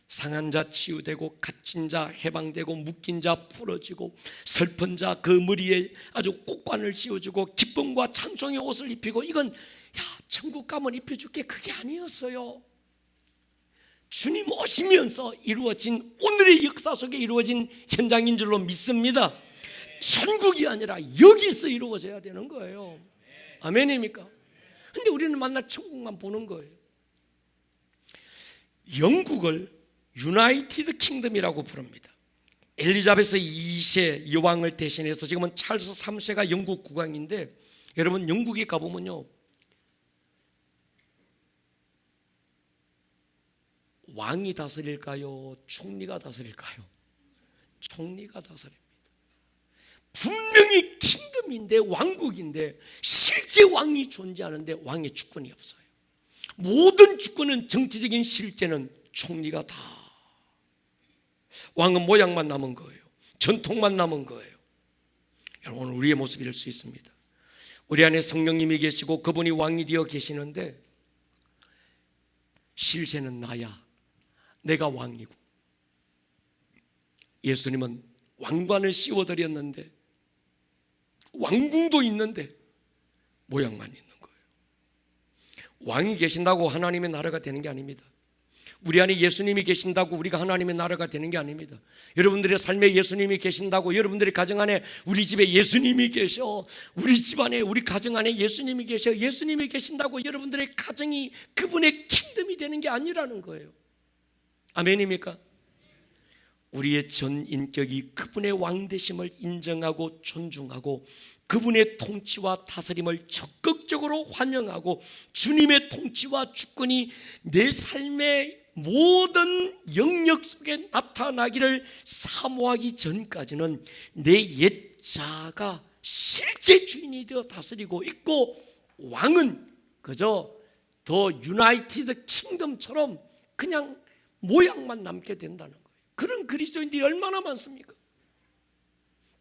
상한 자 치유되고 갇힌 자 해방되고 묶인 자 풀어지고 슬픈 자 그 머리에 아주 꽃관을 씌워주고 기쁨과 찬송의 옷을 입히고, 이건 천국 가면 입혀줄게 그게 아니었어요. 주님 오시면서 이루어진, 오늘의 역사 속에 이루어진 현장인 줄로 믿습니다. 천국이 아니라 여기서 이루어져야 되는 거예요. 아멘입니까? 근데 우리는 맨날 천국만 보는 거예요. 영국을 유나이티드 킹덤이라고 부릅니다. 엘리자베스 2세 여왕을 대신해서 지금은 찰스 3세가 영국 국왕인데, 여러분 영국에 가보면요, 왕이 다스릴까요? 총리가 다스릴까요? 총리가 다스립니다. 분명히 킹덤인데, 왕국인데 실제 왕이 존재하는데 왕의 주권이 없어요. 모든 주권은, 정치적인 실제는 총리가 다. 왕은 모양만 남은 거예요. 전통만 남은 거예요. 여러분, 오늘 우리의 모습이 될 수 있습니다. 우리 안에 성령님이 계시고 그분이 왕이 되어 계시는데, 실제는 나야. 내가 왕이고, 예수님은 왕관을 씌워드렸는데 왕궁도 있는데 모양만 있는 거예요. 왕이 계신다고 하나님의 나라가 되는 게 아닙니다. 우리 안에 예수님이 계신다고 우리가 하나님의 나라가 되는 게 아닙니다. 여러분들의 삶에 예수님이 계신다고, 여러분들의 가정 안에, 우리 집에 예수님이 계셔, 우리 집안에, 우리 가정 안에 예수님이 계셔, 예수님이 계신다고 여러분들의 가정이 그분의 킹덤이 되는 게 아니라는 거예요. 아멘입니까? 우리의 전 인격이 그분의 왕되심을 인정하고 존중하고 그분의 통치와 다스림을 적극적으로 환영하고 주님의 통치와 주권이 내 삶의 모든 영역 속에 나타나기를 사모하기 전까지는 내 옛자가 실제 주인이 되어 다스리고 있고, 왕은 그저 더 유나이티드 킹덤처럼 그냥 모양만 남게 된다는 거예요. 그런 그리스도인들이 얼마나 많습니까?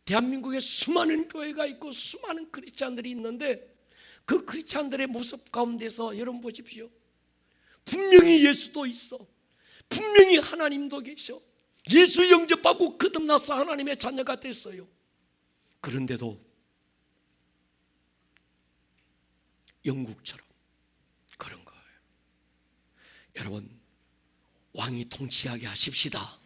대한민국에 수많은 교회가 있고 수많은 크리스찬들이 있는데, 그 크리스찬들의 모습 가운데서 여러분 보십시오. 분명히 예수도 있어, 분명히 하나님도 계셔, 예수 영접하고 거듭나서 하나님의 자녀가 됐어요. 그런데도 영국처럼 그런 거예요. 여러분, 왕이 통치하게 하십시다.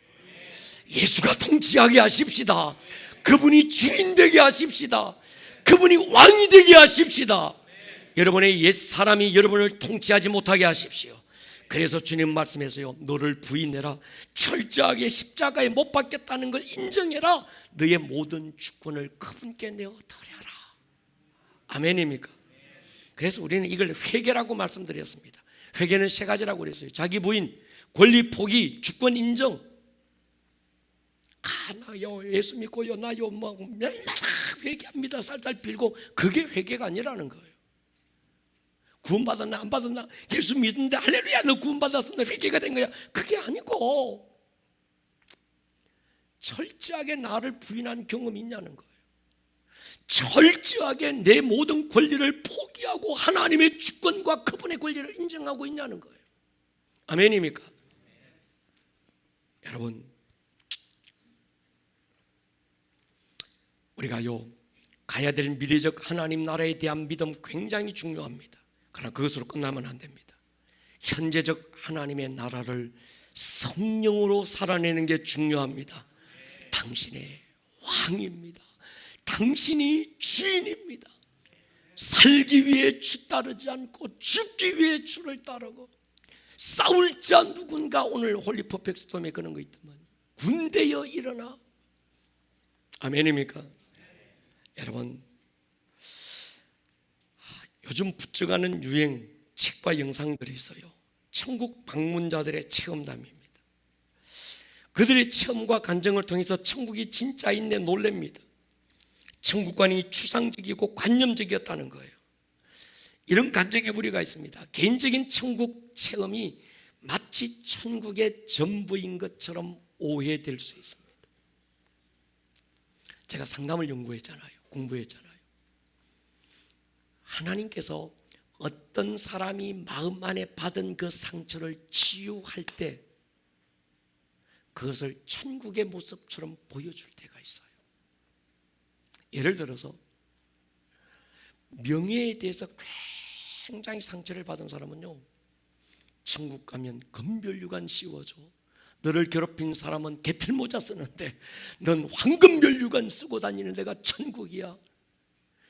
예수가 통치하게 하십시다. 그분이 주인 되게 하십시다. 그분이 왕이 되게 하십시다. 여러분의 옛사람이 여러분을 통치하지 못하게 하십시오. 그래서 주님 말씀에서요, 너를 부인해라, 철저하게 십자가에 못 박겠다는 걸 인정해라, 너의 모든 주권을 그분께 내어 드려라. 아멘입니까? 그래서 우리는 이걸 회개라고 말씀드렸습니다. 회개는 세 가지라고 그랬어요. 자기 부인, 권리 포기, 주권 인정. 나요 예수 믿고요, 나요 뭐 얼마나 회개합니다, 살살 빌고. 그게 회개가 아니라는 거예요. 구원받았나 안 받았나, 예수 믿는데 할렐루야 너 구원받았어, 너 회개가 된 거야, 그게 아니고 철저하게 나를 부인한 경험이 있냐는 거예요. 철저하게 내 모든 권리를 포기하고 하나님의 주권과 그분의 권리를 인정하고 있냐는 거예요. 아멘입니까? 여러분, 우리가요 가야 될 미래적 하나님 나라에 대한 믿음 굉장히 중요합니다. 그러나 그것으로 끝나면 안 됩니다. 현재적 하나님의 나라를 성령으로 살아내는 게 중요합니다. 당신의 왕입니다. 당신이 주인입니다. 살기 위해 주 따르지 않고 죽기 위해 주를 따르고 싸울 자 누군가. 오늘 홀리 퍼펙트 스톰에 그런 거 있더만, 군대여 일어나. 아멘입니까? 여러분, 요즘 붙여가는 유행 책과 영상들이 있어요. 천국 방문자들의 체험담입니다. 그들의 체험과 간증을 통해서 천국이 진짜 있네 놀랍니다. 천국관이 추상적이고 관념적이었다는 거예요. 이런 감정의 무리가 있습니다. 개인적인 천국 체험이 마치 천국의 전부인 것처럼 오해될 수 있습니다. 제가 상담을 공부했잖아요. 하나님께서 어떤 사람이 마음 안에 받은 그 상처를 치유할 때 그것을 천국의 모습처럼 보여줄 때가 있어요. 예를 들어서 명예에 대해서 굉장히 상처를 받은 사람은요, 천국 가면 금면류관 씌워줘. 너를 괴롭힌 사람은 개틀모자 쓰는데 넌 황금면류관 쓰고 다니는 데가 천국이야.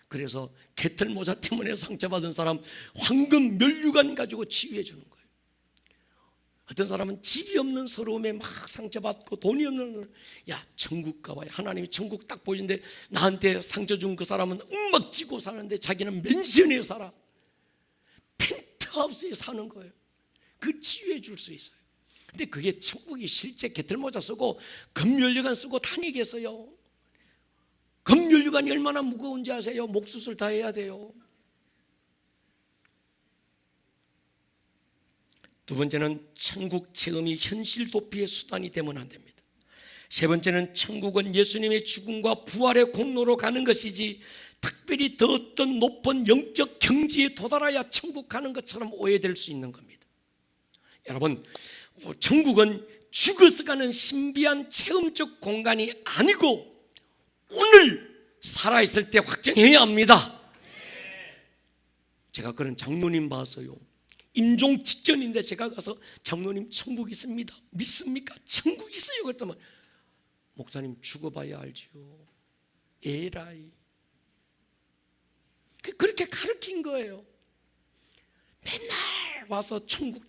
그래서 개틀모자 때문에 상처받은 사람 황금면류관 가지고 치유해 주는 거예요. 어떤 사람은 집이 없는 서러움에 막 상처받고 돈이 없는, 야 천국 가봐야 하나님이 천국 딱 보이는데 나한테 상처 준 그 사람은 윽박지고 사는데 자기는 맨션에 살아, 펜트하우스에 사는 거예요. 그 치유해 줄 수 있어요. 근데 그게 천국이 실제 개털모자 쓰고 금면류관 쓰고 다니겠어요? 금면류관이 얼마나 무거운지 아세요? 목수술 다 해야 돼요. 두 번째는 천국 체험이 현실 도피의 수단이 되면 안 됩니다. 세 번째는 천국은 예수님의 죽음과 부활의 공로로 가는 것이지 특별히 더 어떤 높은 영적 경지에 도달해야 천국 가는 것처럼 오해될 수 있는 겁니다. 여러분, 천국은 죽어서 가는 신비한 체험적 공간이 아니고 오늘 살아있을 때 확정해야 합니다. 제가 그런 장로님 봤어요. 임종 직전인데 제가 가서 장로님 천국 있습니다, 믿습니까? 천국 있어요. 그랬더니 목사님 죽어봐야 알지요. 에라이. 그렇게 가르친 거예요. 맨날 와서 천국.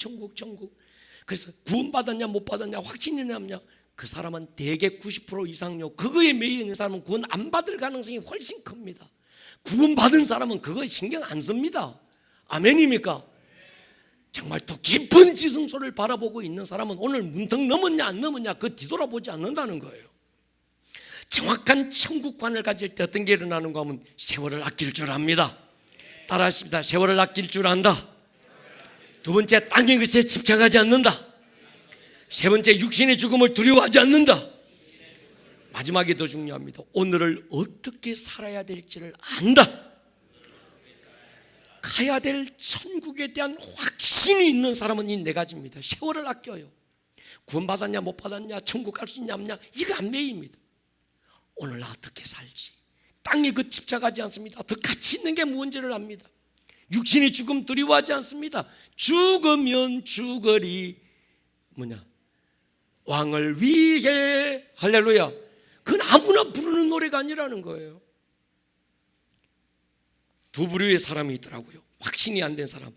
그래서 구원받았냐 못 받았냐 확신이 남냐, 그 사람은 대개 90% 이상요. 그거에 매여 있는 사람은 구원 안 받을 가능성이 훨씬 큽니다. 구원받은 사람은 그거에 신경 안 씁니다. 아멘입니까? 정말 더 깊은 지성소를 바라보고 있는 사람은 오늘 문턱 넘었냐 안 넘었냐 그거 뒤돌아보지 않는다는 거예요. 정확한 천국관을 가질 때 어떤 게 일어나는가 하면 세월을 아낄 줄 압니다. 따라하십니다. 세월을 아낄 줄 안다. 두 번째, 땅의 것에 집착하지 않는다. 세 번째, 육신의 죽음을 두려워하지 않는다. 마지막이 더 중요합니다. 오늘을 어떻게 살아야 될지를 안다. 가야 될 천국에 대한 확신이 있는 사람은 이 네 가지입니다. 세월을 아껴요. 구원받았냐 못 받았냐, 천국 갈 수 있냐 없냐, 이거 안 매입니다. 오늘 나 어떻게 살지, 땅에 그 집착하지 않습니다. 더 가치 있는 게 무언지를 압니다. 육신의 죽음 두려워하지 않습니다. 죽으면 죽으리 왕을 위해 할렐루야. 그건 아무나 부르는 노래가 아니라는 거예요. 두 부류의 사람이 있더라고요. 확신이 안 된 사람.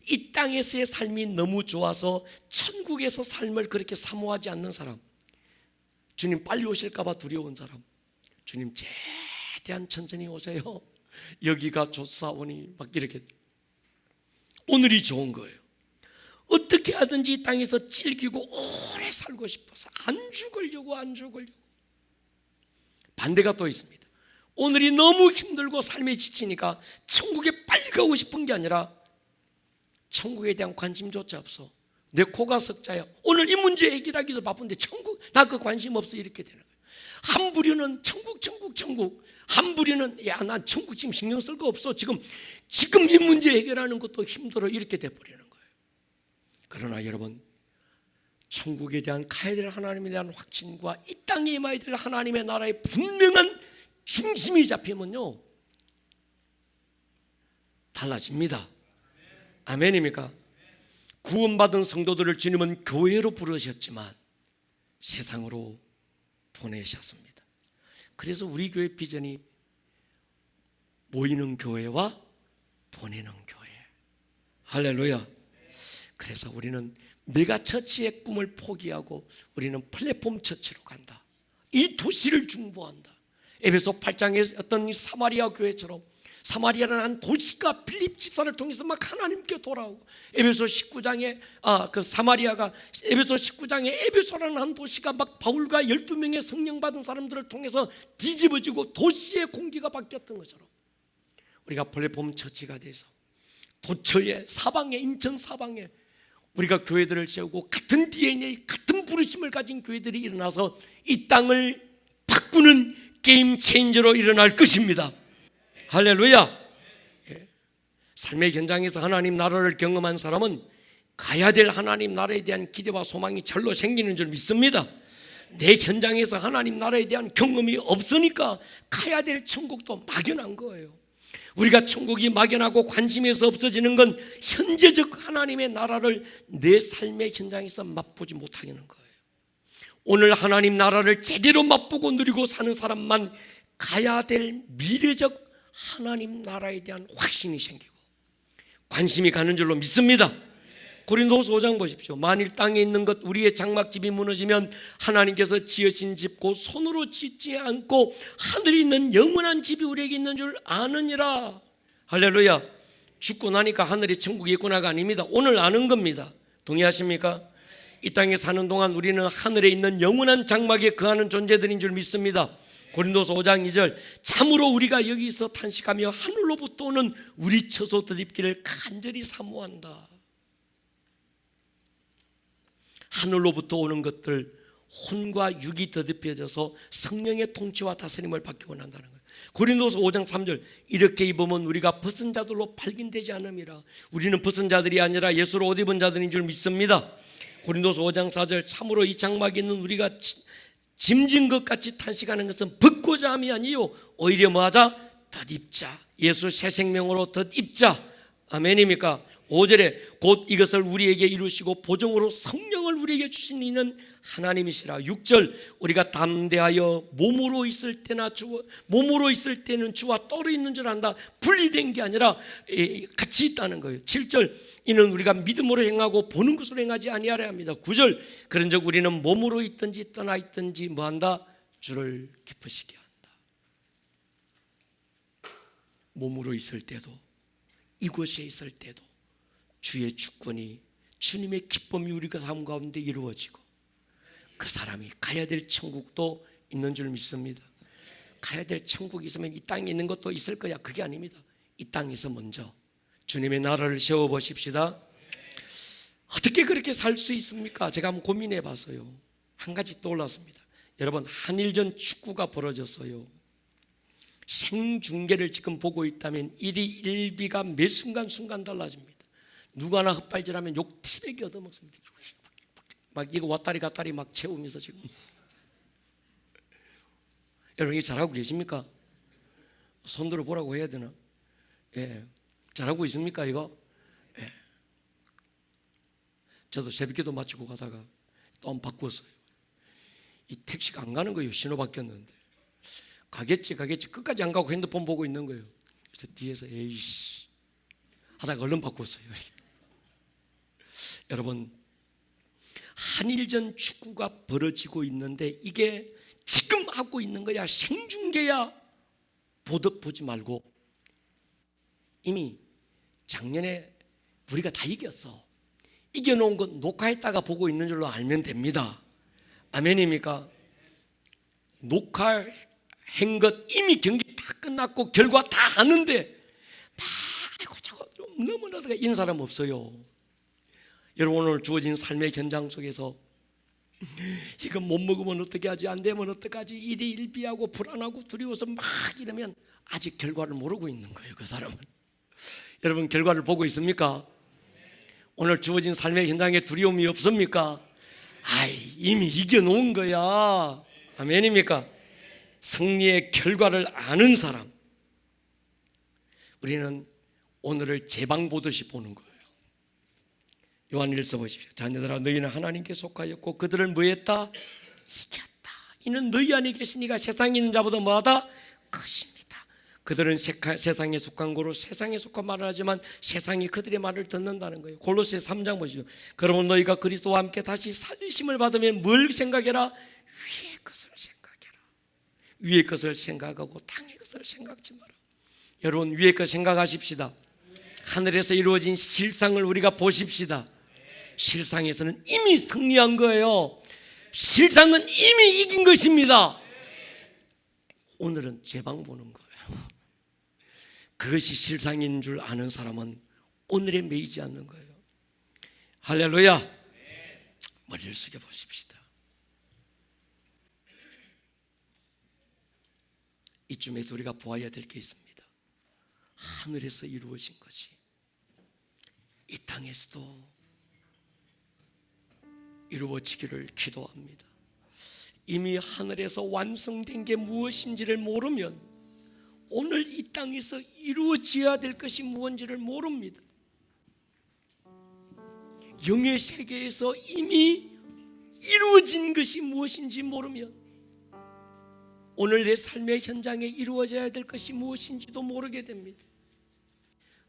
이 땅에서의 삶이 너무 좋아서 천국에서 삶을 그렇게 사모하지 않는 사람. 주님 빨리 오실까 봐 두려운 사람. 주님 최대한 천천히 오세요. 여기가 좋사오니 막 이렇게. 오늘이 좋은 거예요. 어떻게 하든지 이 땅에서 즐기고 오래 살고 싶어서 안 죽으려고. 반대가 또 있습니다. 오늘이 너무 힘들고 삶에 지치니까 천국에 빨리 가고 싶은 게 아니라 천국에 대한 관심조차 없어. 내 코가 석자야. 오늘 이 문제 해결하기도 바쁜데 천국 나 그 관심 없어. 이렇게 되는 거예요. 한 부류는 천국. 한 부류는 야, 난 천국 지금 신경 쓸 거 없어. 지금 이 문제 해결하는 것도 힘들어. 이렇게 돼버리는 거예요. 그러나 여러분, 천국에 대한 가야 될 하나님에 대한 확신과 이 땅에 임해야 될 하나님의 나라의 분명한 중심이 잡히면요, 달라집니다. 아멘입니까? 구원받은 성도들을 주님은 교회로 부르셨지만 세상으로 보내셨습니다. 그래서 우리 교회 비전이 모이는 교회와 보내는 교회. 할렐루야. 그래서 우리는 메가처치의 꿈을 포기하고 우리는 플랫폼 처치로 간다. 이 도시를 중보한다. 에베소 8장의 어떤 사마리아 교회처럼 사마리아라는 한 도시가 빌립 집사를 통해서 막 하나님께 돌아오고, 에베소 19장에 그 사마리아가 에베소 19장에 에베소라는 한 도시가 막 바울과 12명의 성령 받은 사람들을 통해서 뒤집어지고 도시의 공기가 바뀌었던 것처럼 우리가 플랫폼 처치가 돼서 도처에 사방에, 인천 사방에 우리가 교회들을 세우고 같은 DNA, 같은 부르심을 가진 교회들이 일어나서 이 땅을 바꾸는 게임 체인저로 일어날 것입니다. 할렐루야. 삶의 현장에서 하나님 나라를 경험한 사람은 가야 될 하나님 나라에 대한 기대와 소망이 절로 생기는 줄 믿습니다. 내 현장에서 하나님 나라에 대한 경험이 없으니까 가야 될 천국도 막연한 거예요. 우리가 천국이 막연하고 관심에서 없어지는 건 현재적 하나님의 나라를 내 삶의 현장에서 맛보지 못하는 거예요. 오늘 하나님 나라를 제대로 맛보고 누리고 사는 사람만 가야 될 미래적 하나님 나라에 대한 확신이 생기고 관심이 가는 줄로 믿습니다. 고린도후서 5장 보십시오. 만일 땅에 있는 것 우리의 장막집이 무너지면 하나님께서 지으신 집 곧 손으로 짓지 않고 하늘에 있는 영원한 집이 우리에게 있는 줄 아느니라. 할렐루야. 죽고 나니까 하늘에 천국이 있구나가 아닙니다. 오늘 아는 겁니다. 동의하십니까? 이 땅에 사는 동안 우리는 하늘에 있는 영원한 장막에 거하는 존재들인 줄 믿습니다. 고린도서 5장 2절, 참으로 우리가 여기서 탄식하며 하늘로부터 오는 우리 처소 덧입기를 간절히 사모한다. 하늘로부터 오는 것들, 혼과 육이 덧입혀져서 성령의 통치와 다스림을 받기 원한다는 거예요. 고린도서 5장 3절, 이렇게 입으면 우리가 벗은 자들로 발견되지 않음이라. 우리는 벗은 자들이 아니라 예수로 옷 입은 자들인 줄 믿습니다. 고린도서 5장 4절, 참으로 이 장막에 있는 우리가 짐진 것 같이 탄식하는 것은 벗고자 함이 아니요 오히려 뭐하자? 덧입자. 예수 새 생명으로 덧입자. 아멘입니까? 5절에 곧 이것을 우리에게 이루시고 보증으로 성령을 우리에게 주신 이는 하나님이시라. 6절, 우리가 담대하여 몸으로 있을 때는 주와 떨어 있는 줄 안다. 분리된 게 아니라 같이 있다는 거예요. 7절, 이는 우리가 믿음으로 행하고 보는 것으로 행하지 아니하려 합니다. 9절, 그런즉 우리는 몸으로 있든지 떠나 있든지 뭐한다? 주를 기쁘시게 한다. 몸으로 있을 때도 이곳에 있을 때도 주의 주권이, 주님의 기쁨이 우리가 삶 가운데 이루어지고 그 사람이 가야 될 천국도 있는 줄 믿습니다. 가야 될 천국이 있으면 이 땅에 있는 것도 있을 거야. 그게 아닙니다. 이 땅에서 먼저 주님의 나라를 세워보십시다. 어떻게 그렇게 살 수 있습니까? 제가 한번 고민해 봤어요. 한 가지 떠올랐습니다. 여러분, 한일전 축구가 벌어졌어요. 생중계를 지금 보고 있다면 일이 일비가 매 순간순간 달라집니다. 누가 하나 헛발질하면 욕 티백이 얻어먹습니다. 막 이거 왔다리 갔다리 막 채우면서 지금. 여러분, 이게 잘하고 계십니까? 손들어 보라고 해야 되나? 예, 잘하고 있습니까 이거? 예. 저도 새벽기도 마치고 가다가 또 한번 바꿨어요. 이 택시가 안 가는 거예요. 신호 바뀌었는데. 가겠지 끝까지 안 가고 핸드폰 보고 있는 거예요. 그래서 뒤에서 에이씨 하다가 얼른 바꿨어요. 여러분, 한일전 축구가 벌어지고 있는데 이게 지금 하고 있는 거야, 생중계야, 보지 말고 이미 작년에 우리가 다 이겼어. 이겨놓은 것 녹화했다가 보고 있는 줄로 알면 됩니다. 아멘입니까? 녹화한 것 이미 경기 다 끝났고 결과 다 아는데 막 아이고 저거 너무나도 이런 사람 없어요. 여러분, 오늘 주어진 삶의 현장 속에서 이거 못 먹으면 어떻게 하지, 안 되면 어떡하지, 일희일비하고 불안하고 두려워서 막 이러면 아직 결과를 모르고 있는 거예요. 그 사람은. 여러분, 결과를 보고 있습니까? 오늘 주어진 삶의 현장에 두려움이 없습니까? 이미 이겨놓은 거야. 아멘입니까? 승리의 결과를 아는 사람, 우리는 오늘을 제방 보듯이 보는 거예요. 요한일서 보십시오. 자녀들아, 너희는 하나님께 속하였고 그들을 뭐했다? 이겼다. 이는 너희 안에 계시니가 세상에 있는 자보다 뭐하다? 크십니다. 그들은 세상에 속한 거로 세상에 속한 말을 하지만 세상이 그들의 말을 듣는다는 거예요. 골로새 3장 보시죠. 그러면 너희가 그리스도와 함께 다시 살리심을 받으면 뭘 생각해라? 위의 것을 생각해라. 위의 것을 생각하고 땅의 것을 생각지 마라. 여러분, 위의 것 생각하십시다. 하늘에서 이루어진 실상을 우리가 보십시다. 실상에서는 이미 승리한 거예요. 실상은 이미 이긴 것입니다. 오늘은 제방 보는 거예요. 그것이 실상인 줄 아는 사람은 오늘에 매이지 않는 거예요. 할렐루야. 머리를 숙여 보십시다. 이쯤에서 우리가 보아야 될 게 있습니다. 하늘에서 이루어진 것이 이 땅에서도 이루어지기를 기도합니다. 이미 하늘에서 완성된 게 무엇인지를 모르면 오늘 이 땅에서 이루어져야 될 것이 무엇인지를 모릅니다. 영의 세계에서 이미 이루어진 것이 무엇인지 모르면 오늘 내 삶의 현장에 이루어져야 될 것이 무엇인지도 모르게 됩니다.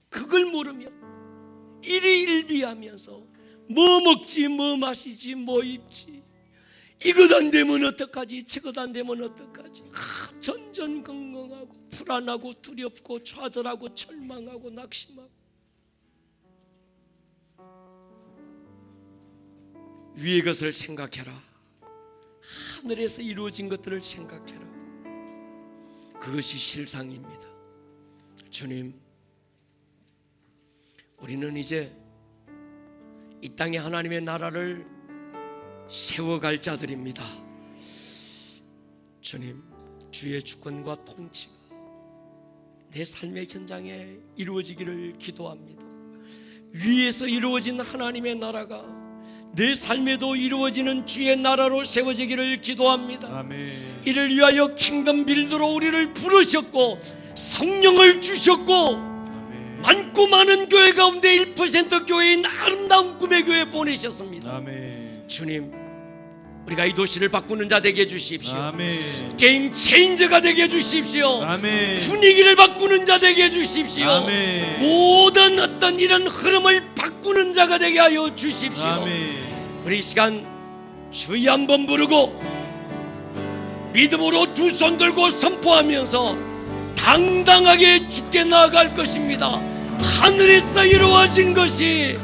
그걸 모르면 일희일비하면서 뭐 먹지, 뭐 마시지, 뭐 입지, 이것 안 되면 어떡하지, 저것 안 되면 어떡하지, 전전긍긍하고 불안하고 두렵고 좌절하고 절망하고 낙심하고. 위의 것을 생각해라. 하늘에서 이루어진 것들을 생각해라. 그것이 실상입니다. 주님, 우리는 이제 이 땅에 하나님의 나라를 세워갈 자들입니다. 주님, 주의 주권과 통치가 내 삶의 현장에 이루어지기를 기도합니다. 위에서 이루어진 하나님의 나라가 내 삶에도 이루어지는 주의 나라로 세워지기를 기도합니다. 아멘. 이를 위하여 킹덤 빌드로 우리를 부르셨고 성령을 주셨고 많고 많은 교회 가운데 1% 교회인 아름다운 꿈의 교회 보내셨습니다. 아멘. 주님, 우리가 이 도시를 바꾸는 자 되게 해주십시오. 아멘. 게임 체인저가 되게 해주십시오. 아멘. 분위기를 바꾸는 자 되게 해주십시오. 아멘. 모든 어떤 이런 흐름을 바꾸는 자가 되게 하여 주십시오. 아멘. 우리 이 시간 주의 한번 부르고 믿음으로 두 손 들고 선포하면서 당당하게 주께 나아갈 것입니다. 하늘에서 이루어진 것이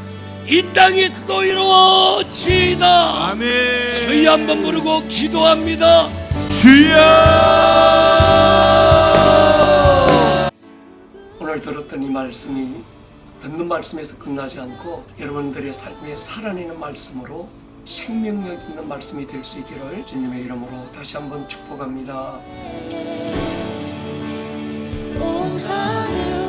이 땅에서도 이루어지이다. 아멘. 주의 한번 부르고 기도합니다. 주여. 오늘 들었던 이 말씀이 듣는 말씀에서 끝나지 않고 여러분들의 삶에 살아내는 말씀으로 생명력 있는 말씀이 될 수 있기를 주님의 이름으로 다시 한번 축복합니다. 온 하늘